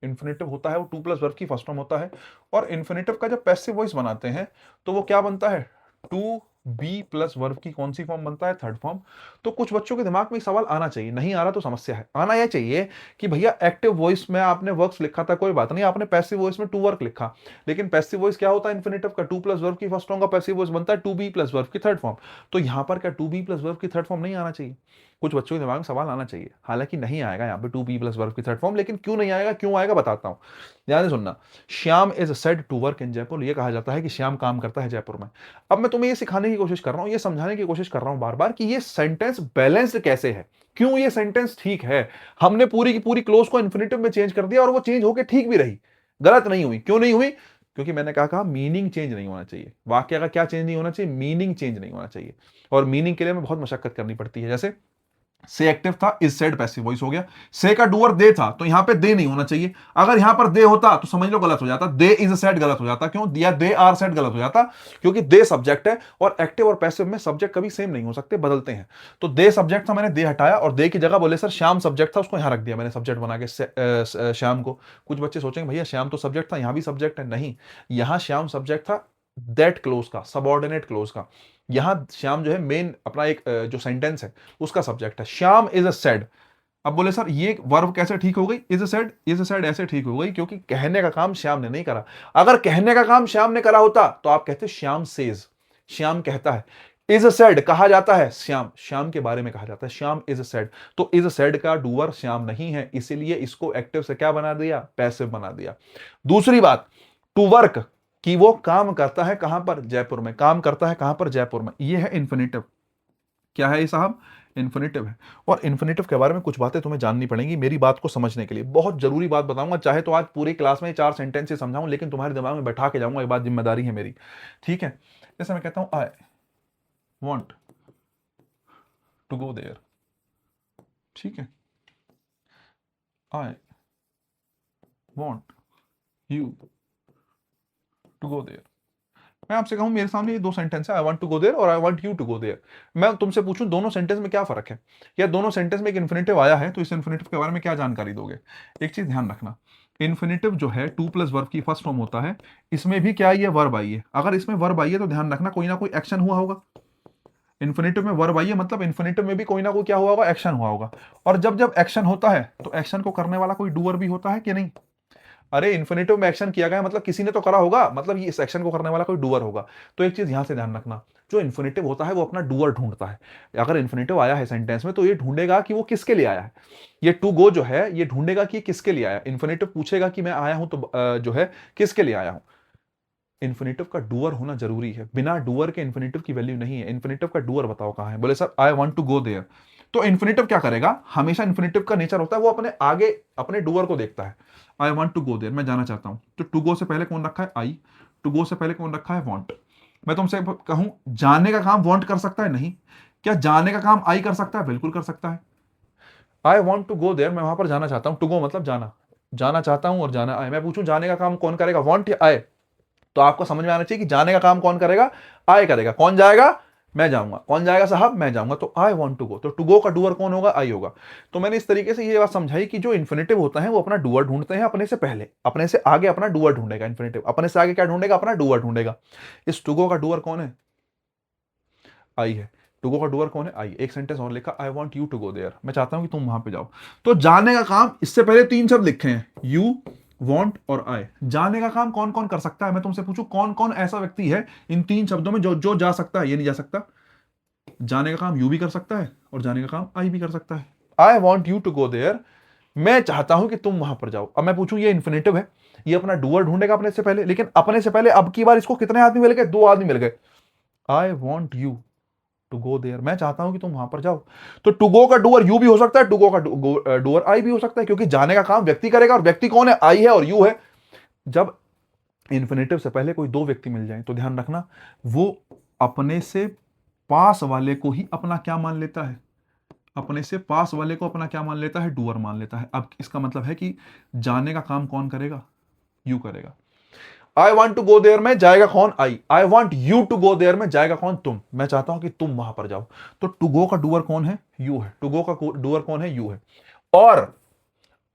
इन्फिनेटिव होता है वो टू प्लस वर्ब की फर्स्ट फॉर्म होता है। और इन्फिनेटिव का जब पैसिव वॉइस बनाते हैं तो वो क्या बनता है? टू बी प्लस वर्ब की कौन सी फॉर्म बनता है? Third form. तो कुछ बच्चों के दिमाग में सवाल आना चाहिए, नहीं आ रहा तो समस्या है। आना यह चाहिए कि भैया एक्टिव वॉइस में आपने वर्क्स लिखा था, कोई बात नहीं, आपने पैसिव वॉइस में टू वर्क लिखा, लेकिन पैसिव वॉइस क्या होता है? इन्फिनेटिव का टू प्लस वर्ब की फर्स्ट फॉर्म का पैसिव वॉइस बनता है टू बी प्लस वर्ब की थर्ड फॉर्म। तो यहां पर क्या टू बी प्लस वर्ब की थर्ड फॉर्म नहीं आना चाहिए? कुछ बच्चों के दिमाग में सवाल आना चाहिए। हालांकि नहीं आएगा यहाँ पे टू बी प्लस वर्ब की थर्ड फॉर्म, लेकिन क्यों नहीं आएगा, क्यों आएगा बताता हूं, ध्यान से सुनना। Shyam is said to work in Jaipur. ये कहा जाता है कि श्याम काम करता है जयपुर में। अब मैं तुम्हें ये सिखाने की कोशिश कर रहा हूं, ये समझाने की कोशिश कर रहा हूं बार बार कि ये सेंटेंस बैलेंस्ड कैसे है, क्यों ये सेंटेंस ठीक है। हमने पूरी की पूरी क्लोज को इन्फिनेटिव में चेंज कर दिया और वो चेंज होकर ठीक भी रही, गलत नहीं हुई। क्यों नहीं हुई? क्योंकि मैंने कहा मीनिंग चेंज नहीं होना चाहिए। वाक्य का क्या चेंज नहीं होना चाहिए? मीनिंग चेंज नहीं होना चाहिए। और मीनिंग के लिए हमें बहुत मशक्कत करनी पड़ती है। जैसे से एक्टिव था, इज सेड पैसिव वॉइस हो गया। से का डूअर दे था, तो यहां पे दे नहीं होना चाहिए। अगर यहां पर दे होता तो समझ लो गलत हो जाता। दे इज सेड गलत हो जाता। क्यों दिया? दे आर सेड गलत हो जाता, क्योंकि दे सब्जेक्ट है और एक्टिव और पैसिव में सब्जेक्ट कभी सेम नहीं हो सकते, बदलते हैं। तो दे सब्जेक्ट था, मैंने दे हटाया और दे की जगह बोले सर श्याम सब्जेक्ट था, उसको यहां रख दिया मैंने सब्जेक्ट बना के श्याम को। कुछ बच्चे सोचेंगे भैया श्याम तो सब्जेक्ट था, यहां भी सब्जेक्ट है। नहीं, यहां श्याम सब्जेक्ट था दैट क्लोज का, सबऑर्डिनेट क्लोज का। यहां श्याम जो है मेन अपना एक जो सेंटेंस है उसका सब्जेक्ट है। Shyam is a said. अब बोले सर ये वर्ब कैसे ठीक हो गई? Is a said. Is a said ऐसे ठीक हो गई क्योंकि कहने का काम श्याम ने नहीं करा। अगर कहने का काम श्याम ने करा होता तो आप कहते श्याम सेज, श्याम कहता है। इज अ सेड कहा जाता है श्याम, श्याम के बारे में कहा जाता है, श्याम इज अ सेड। तो इज अ सेड का डूअर श्याम नहीं है, इसीलिए इसको एक्टिव से क्या बना दिया? पैसिव बना दिया। दूसरी बात, टू वर्क, कि वो काम करता है कहां पर? जयपुर में। काम करता है कहां पर? जयपुर में। ये है इन्फिनेटिव। क्या है ये साहब? इन्फिनेटिव है। और इन्फिनेटिव के बारे में कुछ बातें तुम्हें जाननी पड़ेंगी मेरी बात को समझने के लिए। बहुत जरूरी बात बताऊंगा, चाहे तो आज पूरी क्लास में चार सेंटेंस से समझाऊं, लेकिन तुम्हारे दिमाग में बैठा के जाऊंगा, ये बात जिम्मेदारी है मेरी। ठीक है, जैसे मैं कहता हूं I want to go there. ठीक है, I want you to go there. मैं आपसे कहूं मेरे सामने ये दो सेंटेंस है, I want to go there और I want you to go there, मैं तुमसे पूछूं दोनों सेंटेंस में क्या फर्क है, या दोनों सेंटेंस में एक इन्फिनेटिव आया है तो इस इन्फिनेटिव के बारे में क्या जानकारी दोगे। एक चीज ध्यान रखना, इन्फिनेटिव जो है टू प्लस वर्ब की फर्स्ट फॉर्म होता है, इसमें भी क्या आई है, वर्ब आई है। अगर इसमें वर्ब आई है तो ध्यान रखना कोई ना कोई एक्शन हुआ होगा। इन्फिनेटिव में वर्ब आई है मतलब इन्फिनेटिव में भी कोई ना कोई क्या हुआ होगा, एक्शन हुआ होगा। और जब जब एक्शन होता है तो एक्शन को करने वाला कोई डूअर भी होता है कि नहीं। अरे इन्फिनेटिव में एक्शन किया गया मतलब किसी ने तो करा होगा, मतलब ये इस एक्शन को करने वाला कोई डूअर होगा। तो एक चीज यहां से ध्यान रखना, जो इन्फिनेटिव होता है वो अपना डूअर ढूंढता है। अगर इन्फिनेटिव आया है सेंटेंस में तो ये ढूंढेगा कि वो किसके लिए आया है। ये टू गो जो है ये ढूंढेगा कि किसके लिए आया। इन्फिनेटिव पूछेगा कि मैं आया हूं तो जो है किसके लिए आया हूं। इन्फिनेटिव का डूअर होना जरूरी है, बिना डूअर के इन्फिनेटिव की वैल्यू नहीं है। इन्फिनेटिव का डूअर बताओ कहां है, बोले sir I want to go there. तो इन्फिनेटिव क्या करेगा, हमेशा इन्फिनेटिव का नेचर होता है वो अपने आगे अपने डूअर को देखता है। I want to go there, मैं जाना चाहता हूं, तो टू गो से पहले कौन रखा है, आई। टू गो से पहले कौन रखा है, वांट। मैं तुमसे कहूं जाने का काम वांट कर सकता है, नहीं। क्या जाने का काम आई कर सकता है, बिल्कुल कर सकता है। I want to go there, मैं वहां पर जाना चाहता हूं, टू गो मतलब जाना, जाना चाहता हूं और जाना आए। मैं पूछूं जाने का काम कौन करेगा, वांट या आए, तो आपको समझ में आना चाहिए कि जाने का काम कौन करेगा, आए करेगा। कौन जाएगा, मैं जाऊंगा। कौन जाएगा साहब, मैं जाऊंगा। तो आई वांट टू गो, तो टू गो का डूअर कौन होगा, आई होगा। तो मैंने इस तरीके से ये बात समझाई कि जो इन्फिनेटिव होता है वो अपना डूअर ढूंढते हैं अपने से पहले, अपने से आगे अपना डूअर ढूंढेगा। इन्फिनेटिव अपने से आगे क्या ढूंढेगा, अपना डूअर ढूंढेगा। इस टू गो का डूअर कौन है, आई है। टू गो का डूअर कौन है, आई। एक सेंटेंस और लिखा, I want you to go there, मैं चाहता हूं कि तुम वहां पे जाओ। तो जाने का काम, इससे पहले तीन शब्द लिखे हैं, यू, वांट और आई। जाने का काम कौन कौन कर सकता है, मैं तुमसे पूछूं कौन कौन ऐसा व्यक्ति है इन तीन शब्दों में जो जो जा सकता है, ये नहीं जा सकता। जाने का काम यू भी कर सकता है और जाने का काम आई भी कर सकता है। I want you to go there, मैं चाहता हूं कि तुम वहां पर जाओ। अब मैं पूछूं, ये इन्फिनेटिव है, ये अपना डूअर ढूंढेगा अपने से पहले, लेकिन अपने से पहले अब की बार इसको कितने आदमी मिल गए, दो आदमी मिल गए। I want you to go there, मैं चाहता हूं कि तुम वहां पर जाओ। तो टू गो का डूअर यू भी हो सकता है, टू गो का डूअर आई भी हो सकता है, क्योंकि जाने का काम व्यक्ति करेगा और व्यक्ति कौन है, आई है और यू है। जब इन्फिनेटिव से पहले कोई दो व्यक्ति मिल जाए तो ध्यान रखना वो अपने से पास वाले को ही अपना क्या मान लेता है, अपने से पास वाले को अपना क्या मान लेता है, डूअर मान लेता है। अब इसका मतलब है कि जाने का काम कौन करेगा, यू करेगा। I want to go there में जाएगा कौन, I. I want you to go there में जाएगा कौन, तुम। मैं चाहता हूं कि तुम वहां पर जाओ। तो टू गो का डूअर कौन है, यू है। टू गो का डूअर कौन है, यू है। और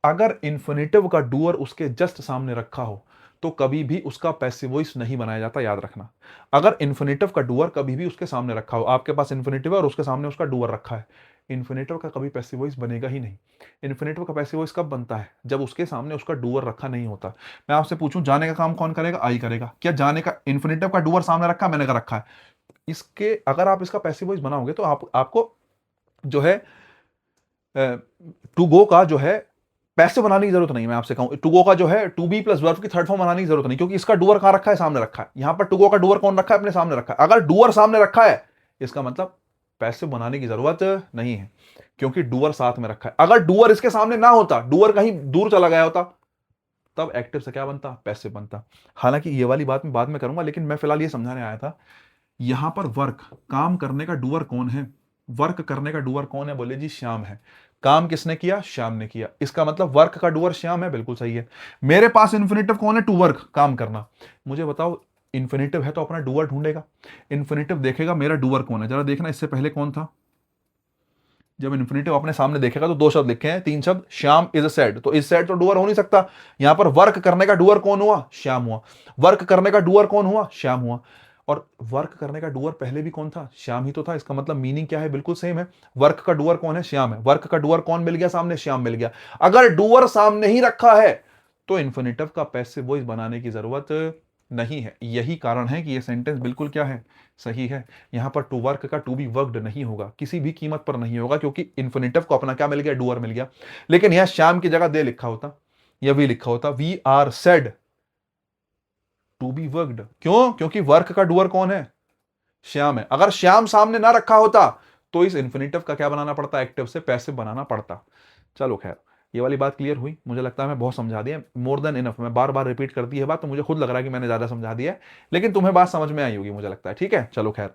अगर इन्फिनेटिव का डूअर उसके जस्ट सामने रखा हो तो कभी भी उसका पैसिव वॉइस नहीं बनाया जाता, याद रखना। अगर इन्फिनेटिव का डूअर कभी भी उसके सामने रखा हो, आपके पास इन्फिनेटिव है और उसके सामने उसका डूअर रखा है, इन्फिनेटिव का कभी पैसिव वॉइस बनेगा ही नहीं। इन्फिनेटिव का पैसिव वॉइस कब बनता है, जब उसके सामने उसका डूअर रखा नहीं होता। मैं आपसे पूछूं जाने का काम कौन करेगा, आई करेगा। क्या जाने का इन्फिनेटिव का डूअर सामने रखा, मैंने का रखा है। इसके अगर आप इसका पैसिव वॉइस बनाओगे तो आपको जो है टू गो का जो है पैसे बनाने की जरूरत नहीं। मैं आपसे कहूं टू गो का जो है टू बी प्लस वर्ब की थर्ड फॉर्म बनाने की जरूरत नहीं, क्योंकि इसका डूअर कहां रखा है, सामने रखा है। यहां पर टू गो का डूअर कौन रखा है, अपने सामने रखा है। अगर डूअर सामने रखा है इसका मतलब पैसे बनाने की जरूरत नहीं है, क्योंकि डूअर साथ में रखा है। अगर डूअर इसके सामने ना होता, डूअर कहीं दूर चला गया होता, तब एक्टिव से क्या बनता, पैसिव बनता। हालांकि ये वाली बात मैं बाद में करूंगा, लेकिन मैं फिलहाल ये समझाने आया था। यहां पर वर्क, काम करने का डूअर कौन है, वर्क करने का डूअर कौन है, बोले जी श्याम है। काम किसने किया, श्याम ने किया। इसका मतलब वर्क का डूअर श्याम है, बिल्कुल सही है। मेरे पास इन्फिनेटिव कौन है, टू वर्क, काम करना। मुझे बताओ इन्फिनेटिव है तो अपना डूअर ढूंढेगा। इन्फिनेटिव देखेगा मेरा डूअर कौन है, जरा देखना इससे पहले कौन था। जब इन्फिनेटिव अपने सामने देखेगा तो दो शब्द लिखे हैं, तीन शब्द, श्याम इज सैड, तो इज सैड तो डूअर हो नहीं सकता। यहां पर वर्क करने का डूअर कौन हुआ, श्याम हुआ। वर्क करने का डूअर कौन हुआ, श्याम हुआ। और वर्क करने का डूअर पहले भी कौन था, श्याम ही तो था। इसका मतलब मीनिंग क्या है, बिल्कुल सेम है। वर्क का डूअर कौन है, श्याम है। वर्क का डूअर कौन मिल गया सामने, श्याम मिल गया। अगर डूअर सामने ही रखा है तो इन्फिनेटिव का पैसिव वॉइस बनाने की जरूरत नहीं है। यही कारण है कि यह सेंटेंस बिल्कुल क्या है, सही है। यहां पर टू वर्क का टू बी वर्कड नहीं होगा, किसी भी कीमत पर नहीं होगा, क्योंकि इन्फिनेटिव को अपना क्या मिल गया, डूअर मिल गया। लेकिन यहां श्याम की जगह दे लिखा होता या वी लिखा होता, we are said to be worked. क्यों, क्योंकि वर्क का डूअर कौन है, श्याम है। अगर श्याम सामने ना रखा होता तो इस इन्फिनेटिव का क्या बनाना पड़ता, एक्टिव से पैसिव बनाना पड़ता। चलो खैर, ये वाली बात क्लियर हुई। मुझे लगता है मैं बहुत समझा दिया, मोर देन इनफ। मैं बार बार रिपीट कर दी है बात, तो मुझे खुद लग रहा है कि मैंने ज्यादा समझा दिया है, लेकिन तुम्हें बात समझ में आई होगी मुझे लगता है। ठीक है, चलो खैर।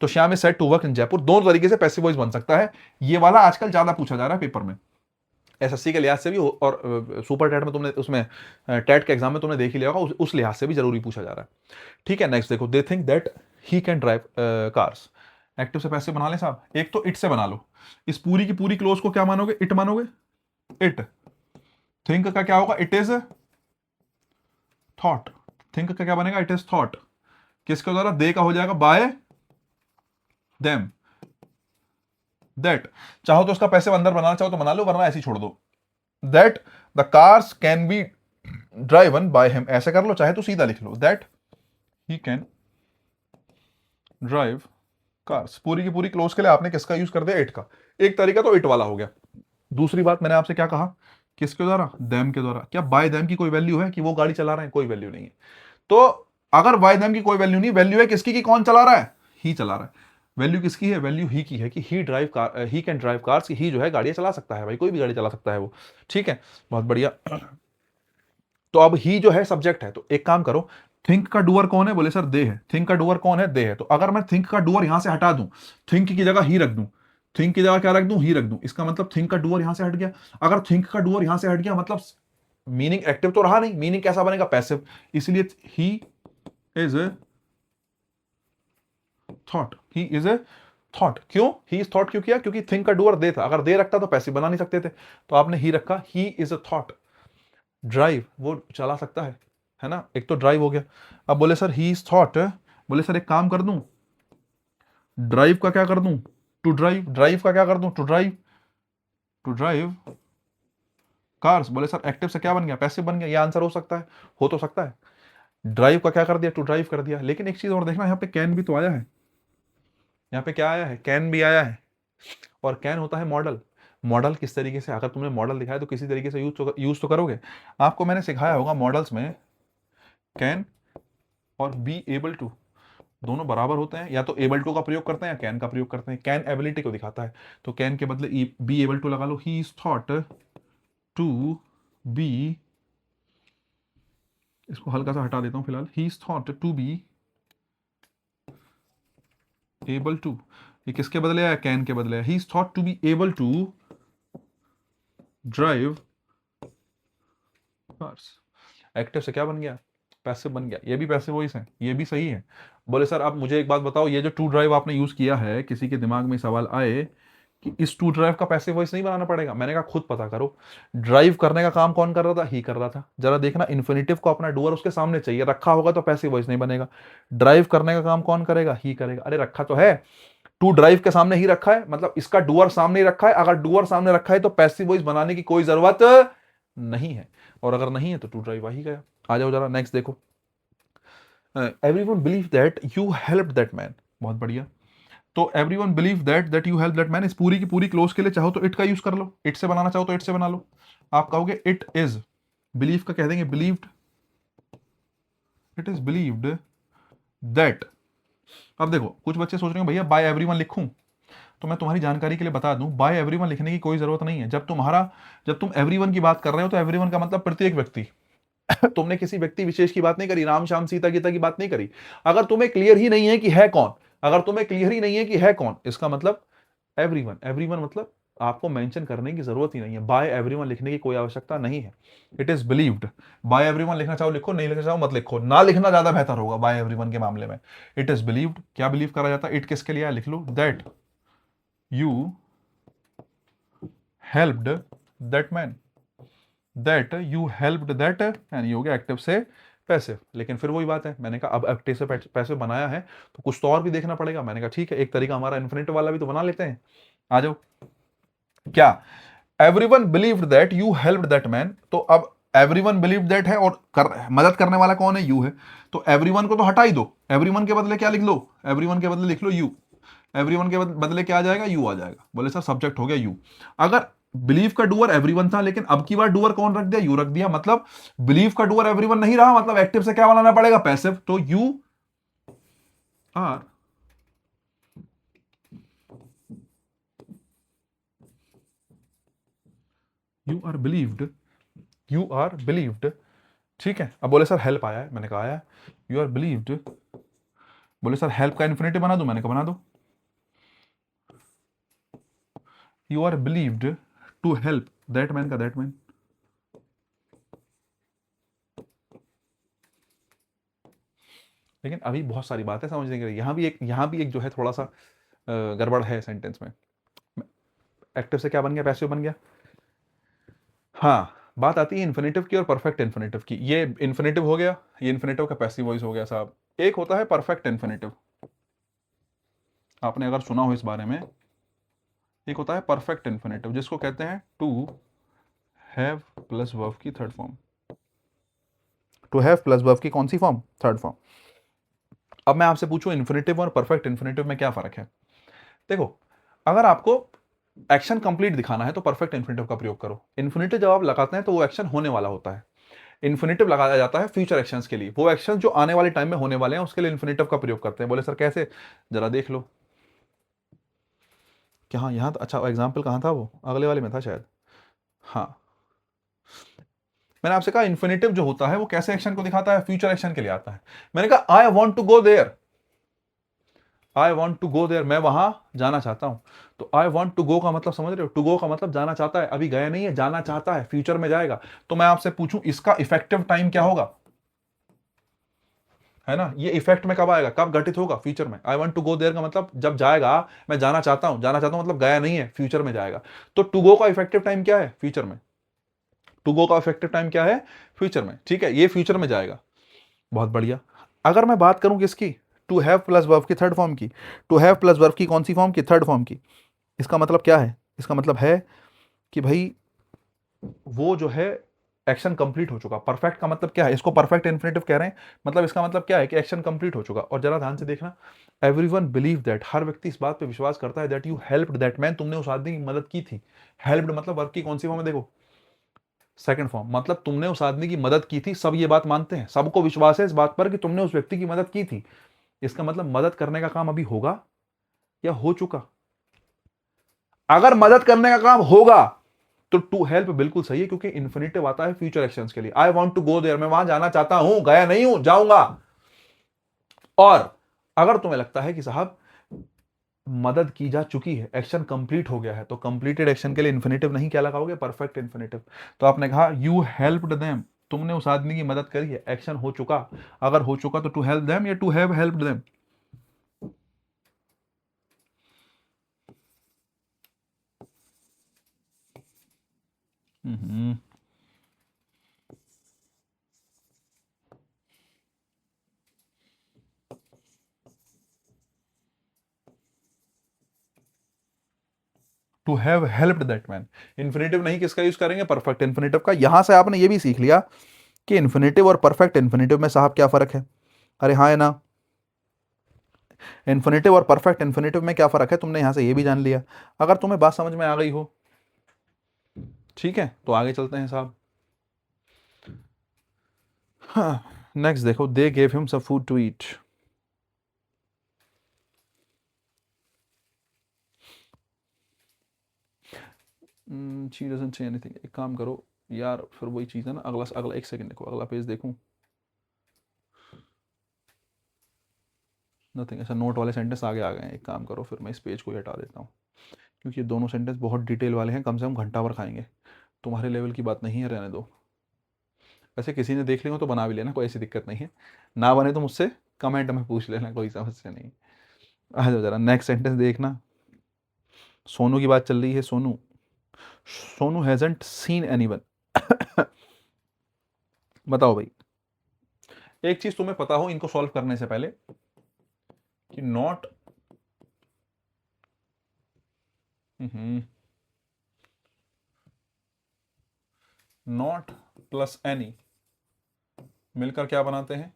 तो Shyam is said to work in Jaipur, दोनों तरीके से पैसिव वॉइस बन सकता है। ये वाला आजकल ज्यादा पूछा जा रहा है पेपर में। एसएससी के लिहाज से भी और सुपर टेट में तुमने उसमें टेट के एग्जाम में तुमने देख ही लिया होगा, उस लिहाज से भी जरूरी पूछा जा रहा है। ठीक है, नेक्स्ट देखो, दे think that he can drive cars. Active से पैसिव बना ले साहब, एक तो इट से बना लो, इस पूरी की पूरी क्लोज को क्या मानोगे, इट मानोगे, इट। थिंक का क्या होगा, इट इज थॉट, थिंक का क्या बनेगा, इट इज थॉट, किसके द्वारा, दे का हो जाएगा बाय देम, दैट, चाहो तो उसका पैसे अंदर बनाना चाहो तो बना लो, वरना ऐसे ही छोड़ दो, that the cars can be driven by him, ऐसे कर लो, चाहे तो सीधा लिख लो, that he can drive cars. पूरी की पूरी क्लोज के लिए आपने किसका यूज कर दिया, इट का। एक तरीका तो इट वाला हो गया। दूसरी बात मैंने आपसे क्या कहा, किसके द्वारा, देम के द्वारा। क्या बाय देम की कोई वैल्यू है कि वो गाड़ी चला रहे हैं, कोई वैल्यू नहीं है। तो अगर बाय देम की कोई वैल्यू नहीं, वैल्यू है किसकी कि कौन चला रहा है, ही चला रहा है। वैल्यू किसकी है, वैल्यू ही की है कि he drive car, he can drive cars, he जो है गाड़ियां चला सकता है, भाई कोई भी गाड़ी चला सकता है वो। ठीक है, बहुत बढ़िया। तो अब ही जो है सब्जेक्ट है, तो एक काम करो, थिंक का डूअर कौन है, बोले सर दे है। थिंक का डूअर कौन है, दे है। तो अगर मैं थिंक का डूअर यहां से हटा दूं, थिंक की जगह ही रख दूं, थिंक की जगह क्या रख दूं, ही रख दूं, इसका मतलब थिंक का डूअर यहां से हट गया। अगर थिंक का डूअर यहां से हट गया मतलब मीनिंग एक्टिव तो रहा नहीं, मीनिंग कैसा बनेगा, पैसिव। इसलिए he is a thought, he is a thought. क्यों ही इज थॉट क्यों किया, क्योंकि थिंक का डूअर दे था, अगर दे रखता तो पैसिव बना नहीं सकते थे, तो आपने ही रखा, he is a thought. Drive वो चला सकता है ना, एक तो ड्राइव हो गया। अब बोले सर ही इज थॉट, बोले सर एक काम कर दूं, ड्राइव का क्या कर दूं, टू ड्राइव, ड्राइव का क्या कर दूं, to drive, to drive cars. बोले सर एक्टिव से क्या बन गया, पैसिव बन गया, ये आंसर हो सकता है, हो तो सकता है। ड्राइव का क्या कर दिया, टू ड्राइव कर दिया। लेकिन एक चीज और देखना, यहाँ पे कैन भी तो आया है, यहाँ पे क्या आया है, कैन भी आया है। और कैन होता है मॉडल। मॉडल किस तरीके से, अगर तुमने मॉडल दिखाया तो किसी तरीके से यूज तो करोगे। आपको मैंने सिखाया होगा मॉडल्स में कैन और बी एबल टू दोनों बराबर होते हैं, या तो एबल टू का प्रयोग करते हैं या कैन का प्रयोग करते हैं। कैन एबिलिटी को दिखाता है, तो कैन के बदले बी एबल टू लगा लो। He is thought to be, इसको हल्का सा हटा देता हूं फिलहाल, he is thought to be able to, ये किसके बदले आया, कैन के बदले आया। He is thought to be able to drive cars. Active से क्या बन गया, पैसिव बन गया। ये भी पैसिव वॉइस है, ये भी सही है। बोले सर आप मुझे एक बात बताओ, ये जो टू ड्राइव आपने यूज किया है, किसी के दिमाग में सवाल आए कि इस टू ड्राइव का पैसिव वॉइस नहीं बनाना पड़ेगा, मैंने कहा खुद पता करो। ड्राइव करने का काम कौन कर रहा था, ही कर रहा था। जरा देखना, इन्फिनिटिव को अपना डूअर उसके सामने चाहिए, रखा होगा तो पैसिव वॉइस नहीं बनेगा। ड्राइव करने का काम कौन करेगा, ही करेगा। अरे रखा तो है, टू ड्राइव के सामने ही रखा है, मतलब इसका डूअर सामने ही रखा है। अगर डूअर सामने रखा है तो पैसिव वॉइस बनाने की कोई जरूरत नहीं है, और अगर नहीं है तो टू ड्राइव आ ही गया। आ जाओ जरा नेक्स्ट देखो, everyone believe that you help that man. बहुत बढ़िया। तो everyone believe that you help that man, इस पूरी की पूरी क्लोज के लिए चाहो तो इट का यूज कर लो, इट से बनाना चाहो तो इट से बना लो। आप कहोगे इट इज, बिलीव का कह देंगे believed, it is believed that. अब देखो कुछ बच्चे सोच रहे हैं भैया बाय एवरीवन लिखूं, तो मैं तुम्हारी जानकारी के लिए बता दूं, बाय एवरीवन लिखने की कोई जरूरत नहीं है। जब तुम एवरीवन की बात कर रहे हो तो एवरीवन का मतलब प्रत्येक व्यक्ति। तुमने किसी व्यक्ति विशेष की बात नहीं करी, राम श्याम सीता गीता की बात नहीं करी। अगर तुम्हें क्लियर ही नहीं है कि है कौन, अगर तुम्हें क्लियर ही नहीं है कि है कौन, इसका मतलब एवरीवन, एवरीवन मतलब आपको मेंशन करने की जरूरत ही नहीं है, बाय एवरीवन लिखने की कोई आवश्यकता नहीं है। It is believed, by everyone लिखना चाहो लिखो, नहीं लिखना चाहो मत लिखो, ना लिखना ज्यादा बेहतर होगा बाय एवरीवन के मामले में। इट इज बिलीव्ड, क्या बिलीव करा जाता है, इट किसके लिए लिख लो, that you helped that man, that you helped that man, ये हो गया एक्टिव से पैसिव। लेकिन फिर वही बात है, मैंने कहा अब एक्टिव से पैसिव बनाया है तो कुछ तो और भी देखना पड़ेगा। मैंने कहा ठीक है, एक तरीका हमारा इन्फिनिटिव वाला भी तो बना लेते हैं। आ जाओ, क्या everyone believed that you helped that man, तो अब एवरीवन बिलीव्ड दैट है और मदद करने वाला कौन है, यू है। तो एवरीवन को तो हटा ही दो, एवरीवन के बदले क्या लिख लो, एवरीवन के बदले लिख लो यू। एवरीवन के बदले क्या आ जाएगा, यू आ जाएगा। बोले सर सब्जेक्ट हो गया यू। अगर बिलीव का डूअर एवरीवन था, लेकिन अब की बार डूअर कौन रख दिया, यू रख दिया, मतलब बिलीव का डूअर एवरीवन नहीं रहा, मतलब एक्टिव से क्या बनाना पड़ेगा, पैसिव। तो you are believed, you are believed. ठीक है, अब बोले सर हेल्प आया है, मैंने कहा आया है। यू आर बिलीव्ड, बोले सर हेल्प का इन्फिनिटिव बना दो, मैंने कहा बना दो। You are believed to help, that man का दैट मैन, लेकिन अभी बहुत सारी बात है समझने के लिए। यहाँ भी एक जो है थोड़ा सा गड़बड़ है सेंटेंस में। एक्टिव से क्या बन गया, पैसिव बन गया। हाँ, बात आती है इन्फिनेटिव की और परफेक्ट इन्फिनेटिव की। ये इन्फिनेटिव हो गया, ये इन्फिनेटिव का पैसिव वॉइस हो गया साहब। एक होता है परफेक्ट इन्फिनेटिव, आपने अगर सुना हो इस बारे में। एक होता है परफेक्ट इन्फिनेटिव जिसको कहते हैं टू हैव प्लस वर्ब की third form. To have plus verb की कौन सी फॉर्म, थर्ड फॉर्म। अब मैं आपसे पूछूं इन्फिनेटिव और परफेक्ट इन्फिनेटिव में क्या फर्क है। देखो, अगर आपको एक्शन कंप्लीट दिखाना है तो परफेक्ट इन्फिनेटिव का प्रयोग करो। इन्फिनेटिव जब आप लगाते हैं तो वो एक्शन होने वाला होता है। इन्फिनेटिव लगाया जाता है फ्यूचर एक्शंस के लिए, वो एक्शन जो आने वाले टाइम में होने वाले हैं उसके लिए इन्फिनेटिव का प्रयोग करते हैं। बोले सर कैसे, जरा देख लो। क्या हाँ यहाँ अच्छा एग्जाम्पल कहाँ था, वो अगले वाले में था शायद। हाँ, मैंने आपसे कहा इन्फिनेटिव जो होता है वो कैसे एक्शन को दिखाता है, फ्यूचर एक्शन के लिए आता है। मैंने कहा I want to go there, I want to go there, मैं वहां जाना चाहता हूं। तो आई वॉन्ट टू गो का मतलब समझ रहे हो, टू गो का मतलब जाना चाहता है, अभी गया नहीं है, जाना चाहता है, फ्यूचर में जाएगा। तो मैं आपसे पूछूं इसका इफेक्टिव टाइम क्या होगा, है ना, ये इफेक्ट में कब आएगा, कब घटित होगा, फ्यूचर में। I want to go there का मतलब जब जाएगा, मैं जाना चाहता हूं, जाना चाहता हूं मतलब गया नहीं है, फ्यूचर में जाएगा। तो टू गो का इफेक्टिव टाइम क्या है, फ्यूचर में। टू गो का इफेक्टिव टाइम क्या है, फ्यूचर में। ठीक है, ये फ्यूचर में जाएगा। बहुत बढ़िया। अगर मैं बात करूं किसकी, टू हैव प्लस वर्ब की थर्ड फॉर्म की। टू हैव प्लस वर्ब की कौन सी फॉर्म की, थर्ड फॉर्म की। इसका मतलब क्या है, इसका मतलब है कि भाई वो जो है एक्शन कंप्लीट हो चुका। परफेक्ट का मतलब क्या है, इसको परफेक्ट इन्फिनेटिव कह रहे हैं। मतलब इसका मतलब क्या है कि एक्शन कंप्लीट हो चुका। और जरा ध्यान से देखना, एवरीवन बिलीव दैट, हर व्यक्ति इस बात पे विश्वास करता है, that you helped that man, तुमने उस आदमी की मदद की थी। हेल्प्ड मतलब वर्ब की कौन सी फॉर्म है, देखो सेकंड फॉर्म, मतलब तुमने उस आदमी की मदद की थी। सब ये बात मानते हैं, सबको विश्वास है इस बात पर कि तुमने उस व्यक्ति की मदद की थी। इसका मतलब मदद करने का काम अभी होगा या हो चुका। अगर मदद करने का काम होगा तो टू हेल्प बिल्कुल सही है, क्योंकि इन्फिनेटिव आता है फ्यूचर एक्शंस के लिए। I want to go there, मैं वहां जाना चाहता हूं, गया नहीं हूं, जाऊंगा। और अगर तुम्हें लगता है कि साहब मदद की जा चुकी है, एक्शन कंप्लीट हो गया है, तो कंप्लीटेड एक्शन के लिए इन्फिनेटिव नहीं क्या लगाओगे, परफेक्ट इन्फिनेटिव। तो आपने कहा यू हेल्प्ड देम, तुमने उस आदमी की मदद करी है, एक्शन हो चुका। अगर हो चुका तो टू हेल्प देम या to have helped them. To have helped that man. Infinitive नहीं किसका यूज करेंगे, परफेक्ट इन्फिनेटिव का। यहां से आपने ये भी सीख लिया कि इन्फिनेटिव और परफेक्ट इन्फिनेटिव में साहब क्या फर्क है। अरे हाँ है ना, इन्फिनेटिव और परफेक्ट इन्फिनेटिव में क्या फर्क है, तुमने यहां से ये भी जान लिया। अगर तुम्हें बात समझ में आ गई हो, ठीक है, तो आगे चलते हैं साहब। हाँ, नेक्स्ट देखो, they gave him some food to eat. She doesn't say anything. एक काम करो यार, फिर वही चीज़ है ना, अगला अगला एक सेकंड देखो, अगला पेज देखूं, नथिंग। ऐसा नोट वाले सेंटेंस आगे आ गए हैं। एक काम करो, फिर मैं इस पेज को ही हटा देता हूँ, क्योंकि ये दोनों सेंटेंस बहुत डिटेल वाले हैं, कम से कम घंटा भर खाएंगे। तुम्हारे लेवल की बात नहीं है, रहने दो। वैसे किसी ने देख ली हो तो बना भी लेना, कोई ऐसी दिक्कत नहीं है। ना बने तो मुझसे कमेंट में पूछ लेना, कोई समस्या नहीं। आ जाओ जरा, नेक्स्ट सेंटेंस देखना। सोनू की बात चल रही है, Sonu. Sonu hasn't seen anyone. बताओ भाई, एक चीज तुम्हें पता हो इनको सॉल्व करने से पहले, कि नॉट नॉट प्लस एनी मिलकर क्या बनाते हैं,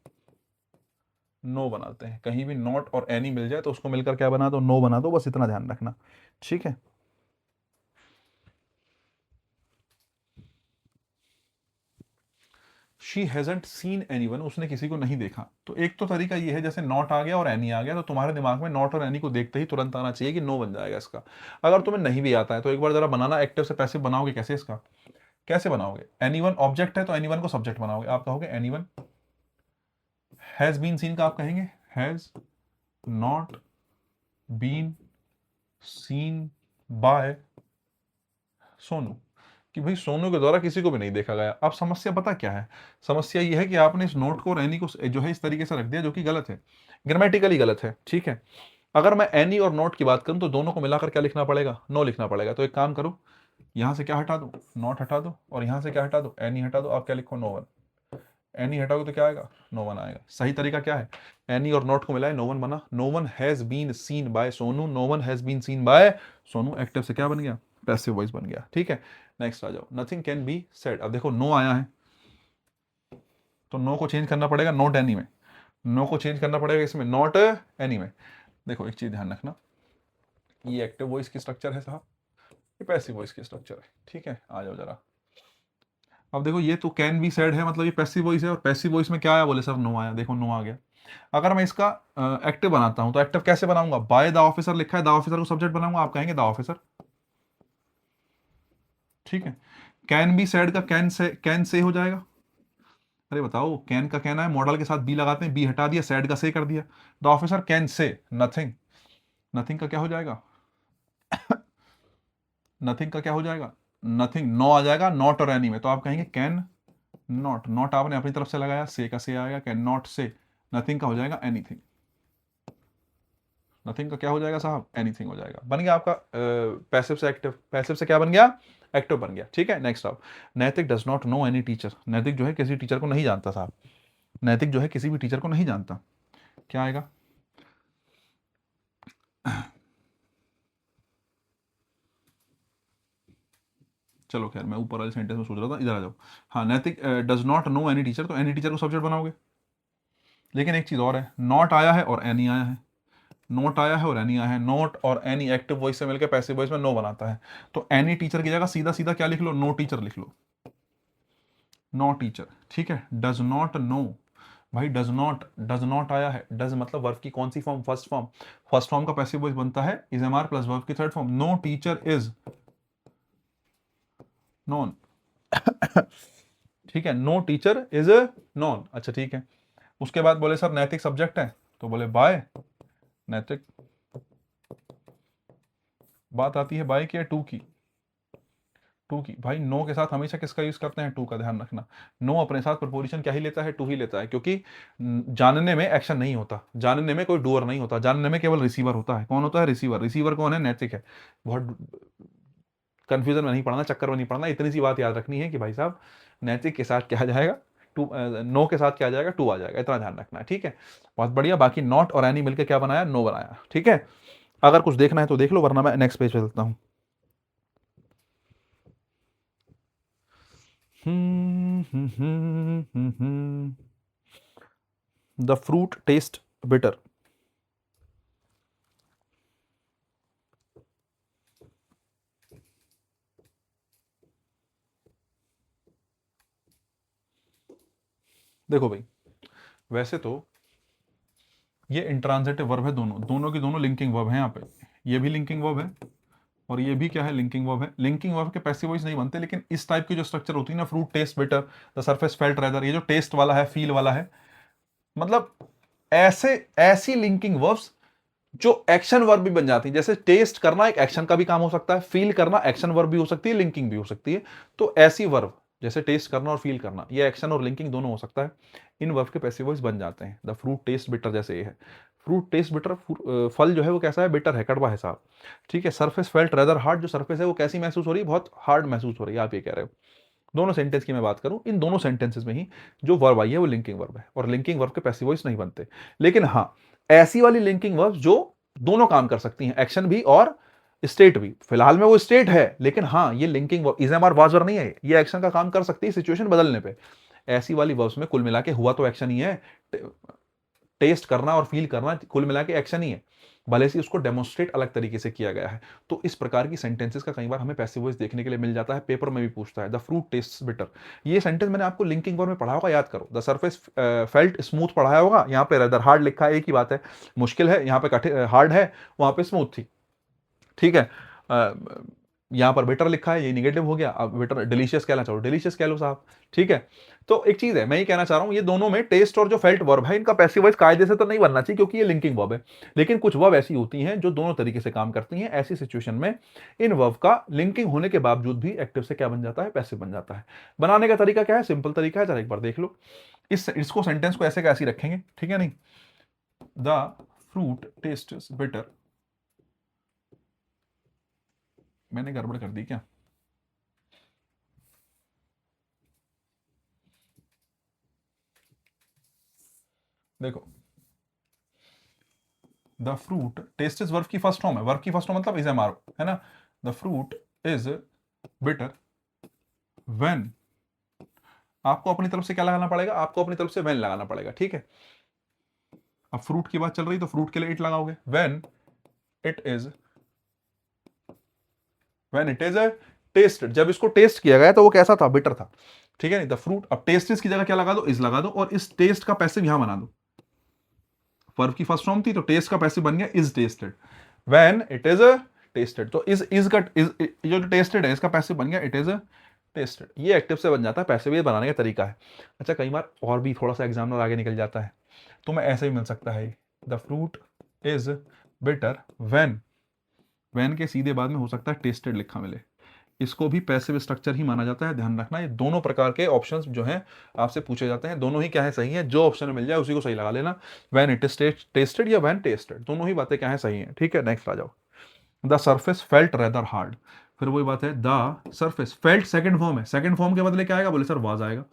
नो बनाते हैं। कहीं भी नॉट और एनी मिल जाए तो उसको मिलकर क्या बना दो, नो बना दो। बस इतना ध्यान रखना, ठीक है। शी हैजंट सीन एनीवन, उसने किसी को नहीं देखा। तो एक तो तरीका ये है, जैसे नॉट आ गया और एनी आ गया, तो तुम्हारे दिमाग में नॉट और एनी को देखते ही तुरंत आना चाहिए कि नो बन जाएगा इसका। अगर तुम्हें नहीं भी आता है तो एक बार जरा बनाना, एक्टिव से पैसिव बनाओगे कैसे इसका, कैसे बनाओगे। एनीवन ऑब्जेक्ट है तो एनीवन को सब्जेक्ट बनाओगे, आप कहोगे एनीवन। हैज बीन सीन का आप कहेंगे has not been seen by Sonu. कि भाई सोनू के द्वारा किसी को भी नहीं देखा गया। अब समस्या पता क्या है, समस्या ये है कि आपने इस नोट को और एनी को जो है इस तरीके से रख दिया जो कि गलत है, ग्रामेटिकली गलत है, ठीक है। अगर मैं एनी और नॉट की बात करूं तो दोनों को मिलाकर क्या लिखना पड़ेगा, नो लिखना पड़ेगा। तो एक काम करो, यहां से क्या हटा दो, नॉट हटा दो, और यहां से क्या हटा दो, एनी हटा दो, आप क्या लिखो, नो वन। एनी हटाओगे तो क्या आएगा, नो वन आएगा। सही तरीका क्या है, एनी और नॉट को मिलाए, नो वन बना। No one has been seen by Sonu, no one has been seen by Sonu. Active से क्या बन गया, पैसिव वॉइस बन गया, ठीक है। नेक्स्ट आ जाओ, नथिंग कैन बी सेड। अब देखो नो आया है तो नो को चेंज करना पड़ेगा नॉट एनी में, नो को चेंज करना पड़ेगा इसमें नॉट एनी में। देखो एक चीज ध्यान रखना, ये एक्टिव वॉइस की स्ट्रक्चर है साहब, ये पैसिव वॉइस की स्ट्रक्चर है, ठीक है। आ जाओ जरा, अब देखो ये तो कैन बी सेड है, मतलब ये पैसिव वॉइस है, और पैसिव वॉइस में क्या आया, बोले सर नो आया। देखो नो आ गया। अगर मैं इसका एक्टिव बनाता हूं तो एक्टिव कैसे बनाऊंगा, बाय द ऑफिसर लिखा है, द ऑफिसर को सब्जेक्ट बनाऊंगा, आप कहेंगे द ऑफिसर, ठीक है। कैन बी सेड का कैन से हो जाएगा। अरे बताओ, कैन का कहना है, मॉडल के साथ बी लगाते हैं, बी हटा दिया, सेड का से कर दिया। The officer can say nothing, nothing का क्या हो जाएगा नथिंग का क्या हो जाएगा, नथिंग। नो आ जाएगा नॉट और एनी में, तो आप कहेंगे कैन नॉट, नॉट आपने अपनी तरफ से लगाया, से का से आएगा, कैन नॉट से। नथिंग का हो जाएगा एनीथिंग, नथिंग का क्या हो जाएगा साहब, एनीथिंग हो जाएगा। बन गया आपका पैसिव से एक्टिव, पैसिव से क्या बन गया, एक्टिव बन गया, ठीक है। नेक्स्ट आप, नैतिक does not no any teacher. नैतिक जो है किसी टीचर को नहीं जानता साहब, नैतिक जो है किसी भी टीचर को नहीं जानता, क्या आएगा चलो खैर मैं ऊपर वाले सेंटेंस में सोच रहा था, इधर आ जाओ। हाँ, नैतिक does not no any teacher, तो एनी टीचर को सब्जेक्ट बनाओगे। लेकिन एक चीज और है, नॉट आया है और एनी आया है, नोट आया है और एनी आया है, नोट और एनी एक्टिव वॉइस से मिलकर पैसिव वॉइस में नो बनाता है। तो एनी टीचर की जगह सीधा सीधा क्या लिख लो, नो टीचर लिख लो, नो टीचर, ठीक है। डज नॉट नो, भाई डज नॉट आया है, डज मतलब वर्ब की कौन सी फॉर्म, फर्स्ट फॉर्म, फर्स्ट फॉर्म का पैसिव वॉइस बनता है is am are plus verb की third form. No teacher is known ठीक है, नो टीचर इज नॉन, अच्छा ठीक है। उसके बाद बोले सर नैतिक सब्जेक्ट है, तो बोले बाय नैतिक। बात आती है बाय की या टू की, टू की। भाई नो के साथ हमेशा किसका यूज करते हैं, टू का, ध्यान रखना। नो अपने साथ प्रपोजिशन क्या ही लेता है, टू ही लेता है, क्योंकि जानने में एक्शन नहीं होता, जानने में कोई डूअर नहीं होता, जानने में केवल रिसीवर होता है। कौन होता है, रिसीवर। रिसीवर कौन है, नैतिक है। बहुत कंफ्यूजन में नहीं पड़ना, चक्कर में नहीं पड़ना, इतनी सी बात याद रखनी है कि भाई साहब नैतिक के साथ क्या आ जाएगा, टू, नो के साथ क्या आ जाएगा, टू आ जाएगा, इतना ध्यान रखना है, ठीक है। बहुत बढ़िया। बाकी नॉट और एनी मिलकर क्या बनाया, नो बनाया, ठीक है। अगर कुछ देखना है तो देख लो, वरना मैं नेक्स्ट पेज पे चलता हूँ। The fruit test bitter. देखो भाई, वैसे तो ये इंट्रांजिटिव वर्ब है, दोनों दोनों की दोनों लिंकिंग वर्ब है। यहाँ पे ये भी लिंकिंग वर्ब है और ये भी क्या है, लिंकिंग वर्ब है। लिंकिंग वर्ब के पैसिव वॉइस नहीं बनते, लेकिन इस टाइप की जो स्ट्रक्चर होती है ना, fruit test bitter, the surface felt rather, ये जो टेस्ट वाला है, फील वाला है, मतलब ऐसे ऐसी लिंकिंग वर्ब्स जो एक्शन वर्ब भी बन जाती है। जैसे टेस्ट करना एक एक्शन का भी काम हो सकता है, फील करना एक्शन वर्ब भी हो सकती है, लिंकिंग भी हो सकती है। तो ऐसी वर्ब जैसे टेस्ट करना और फील करना, ये एक्शन और लिंकिंग दोनों हो सकता है, इन वर्ब के पैसिव वॉइस बन जाते हैं। द फ्रूट टेस्ट बिटर, जैसे ये है, फ्रूट टेस्ट बिटर, फल जो है वो कैसा है, बिटर है, कड़वा है साहब, ठीक है। सरफेस फेल्ट रेदर हार्ड, जो सरफेस है वो कैसी महसूस हो रही है, बहुत हार्ड महसूस हो रही है, आप ये कह रहे हो। दोनों सेंटेंस की मैं बात करूं, इन दोनों सेंटेंसेस में ही जो वर्ब आई है वो लिंकिंग वर्ब है, और लिंकिंग वर्ब के पैसिव वॉइस नहीं बनते। लेकिन हाँ, ऐसी वाली लिंकिंग वर्ब जो दोनों काम कर सकती हैं, एक्शन भी और स्टेट भी। फिलहाल में वो स्टेट है, लेकिन हाँ ये linking verb, is am are was नहीं है, ये एक्शन का काम कर सकती है सिचुएशन बदलने पे। ऐसी वाली वर्ब्स में कुल मिला के हुआ तो एक्शन ही है, टेस्ट करना और फील करना कुल मिला के एक्शन ही है, भले से उसको डेमोन्स्ट्रेट अलग तरीके से किया गया है। तो इस प्रकार की सेंटेंसेस का कई बार हमें पैसिव वॉइस देखने के लिए मिल जाता है, पेपर में भी पूछता है, द फ्रूट टेस्ट्स बिटर। ये सेंटेंस मैंने आपको लिंकिंग वर्ब में पढ़ा होगा, याद करो। द सरफेस फेल्ट स्मूथ पढ़ाया होगा, यहाँ पे रेदर हार्ड लिखा है, एक ही बात है, मुश्किल है यहाँ पे, कठिन हार्ड है, वहां पे स्मूथ थी, ठीक है। यहाँ पर बेटर लिखा है, ये निगेटिव हो गया, अब बेटर डिलीशियस कहना चाहो डिलीशियस कह लो साहब, ठीक है। तो एक चीज है, मैं ये कहना चाह रहा हूं, ये दोनों में टेस्ट और जो फेल्ट वर्ब है इनका पैसिव वॉइस कायदे से तो नहीं बनना चाहिए क्योंकि ये लिंकिंग वर्ब है, लेकिन कुछ वर्ब ऐसी होती हैं जो दोनों तरीके से काम करती हैं। ऐसी सिचुएशन में इन वर्ब का लिंकिंग होने के बावजूद भी एक्टिव से क्या बन जाता है, पैसिव बन जाता है। बनाने का तरीका क्या है, सिंपल तरीका है, जरा एक बार देख लो। इसको सेंटेंस को ऐसे कैसे रखेंगे, ठीक है नहीं, द फ्रूट टेस्ट बिटर, मैंने गड़बड़ कर दी क्या, देखो the fruit taste is verb की फर्स्ट फॉर्म है, वर्ब की फर्स्ट फॉर्म मतलब इज एम आर, है ना। The fruit is bitter when, आपको अपनी तरफ से क्या लगाना पड़ेगा, आपको अपनी तरफ से व्हेन लगाना पड़ेगा, ठीक है। अब फ्रूट की बात चल रही तो फ्रूट के लिए इट लगाओगे, when it is, when it is tested, जब इसको टेस्ट किया गया तो वो कैसा था, बिटर था, ठीक है। द फ्रूट, अब टेस्ट की जगह क्या लगा दो, इज लगा दो, और इस टेस्ट का पैसिव यहां बना दो। वर्ब की फर्स्ट फॉर्म थी तो टेस्ट का पैसिव बन गया is tested, when it is tested, तो इज का जो टेस्टेड है इसका पैसिव बन गया इट इज टेस्टेड। ये एक्टिव से बन जाता है, पैसिव ये बनाने का तरीका है। अच्छा, कई बार और भी थोड़ा सा एग्जामिनर आगे निकल जाता है, तो मैं ऐसे ही मिल सकता है, the fruit is bitter when के सीधे बाद में हो सकता है टेस्टेड लिखा मिले, इसको भी पैसिव स्ट्रक्चर ही माना जाता है, ध्यान रखना। ये दोनों प्रकार के ऑप्शंस जो हैं आपसे पूछे जाते हैं, दोनों ही क्या है, सही है, जो ऑप्शन मिल जाए उसी को सही लगा लेना, व्हेन इट इज टेस्टेड या व्हेन टेस्टेड, दोनों ही बातें क्या है, सही है, ठीक है। नेक्स्ट आ जाओ, the surface felt rather hard, फिर वही बात है, the surface felt second form है, सेकंड फॉर्म के बदले क्या आएगा, बोले सर वाज आएगा,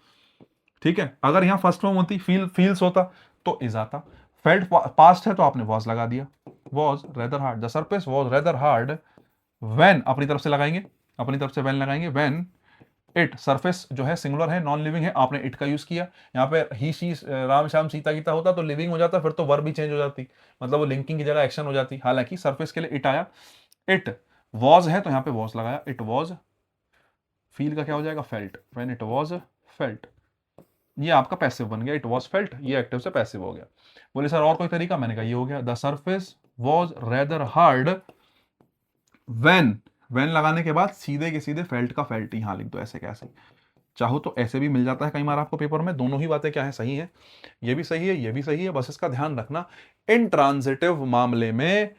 ठीक है। अगर यहां फर्स्ट फॉर्म होती फील्स होता तो इज आता, फेल्ट पास्ट है तो आपने वॉज लगा दिया, was rather hard, the surface was rather hard when, अपनी तरफ से लगाएंगे, अपनी तरफ से व्हेन लगाएंगे, व्हेन इट, सरफेस जो है सिंगुलर है, नॉन लिविंग है, आपने इट का यूज किया, यहाँ पे ही शी राम श्याम सीता गीता होता तो लिविंग हो जाता, फिर तो वर्ब भी चेंज हो जाती, मतलब वो लिंकिंग की जगह एक्शन हो जाती, हालांकि सरफेस के लिए इट आया, इट वॉज है तो यहाँ पे वॉज लगाया, इट वॉज, फील का क्या हो जाएगा, felt, when it was felt, ये आपका पैसिव बन गया, इट वॉज फेल्ट, ये एक्टिव से पैसिव हो गया। बोले सर और कोई तरीका, मैंने कहा ये हो गया, the surface was rather hard when लगाने के बाद सीधे के सीधे फेल्ट का फेल्ट यहां लिख दो, ऐसे कैसे, चाहो तो ऐसे भी मिल जाता है कई बार आपको पेपर में, दोनों ही बातें क्या है, सही है, ये भी सही है, ये भी सही है, बस इसका ध्यान रखना। इन ट्रांजिटिव मामले में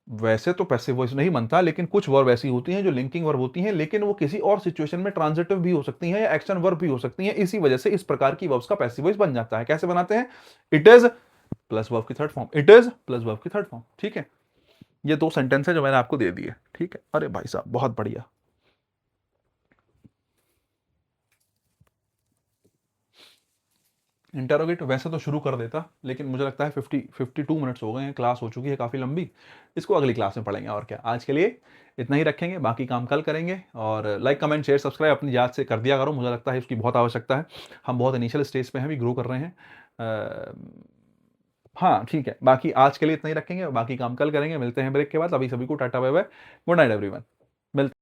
वैसे तो पैसिव वॉइस नहीं बनता, लेकिन कुछ वर्ब ऐसी होती हैं जो लिंकिंग वर्ब होती हैं, लेकिन वो किसी और सिचुएशन में ट्रांजिटिव भी हो सकती हैं या एक्शन वर्ब भी हो सकती हैं, इसी वजह से इस प्रकार की वर्ब्स का पैसिव वॉइस बन जाता है। कैसे बनाते हैं, इट इज प्लस वर्ब की third form, it is plus verb की थर्ड फॉर्म, ठीक है। ये दो सेंटेंस है जो मैंने आपको दे दिए, ठीक है। अरे भाई साहब बहुत बढ़िया। इंटरोगेट वैसे तो शुरू कर देता, लेकिन मुझे लगता है 52 मिनट्स हो गए हैं, क्लास हो चुकी है काफ़ी लंबी, इसको अगली क्लास में पढ़ेंगे। और क्या, आज के लिए इतना ही रखेंगे, बाकी काम कल करेंगे। और लाइक कमेंट शेयर सब्सक्राइब अपनी याद से कर दिया करो, मुझे लगता है इसकी बहुत आवश्यकता है, हम बहुत इनिशियल स्टेज पे हैं, अभी ग्रो कर रहे हैं। हाँ ठीक है, बाकी आज के लिए इतना ही रखेंगे, बाकी काम कल करेंगे। मिलते हैं ब्रेक के बाद, अभी सभी को tata bye bye, good night everyone, मिलते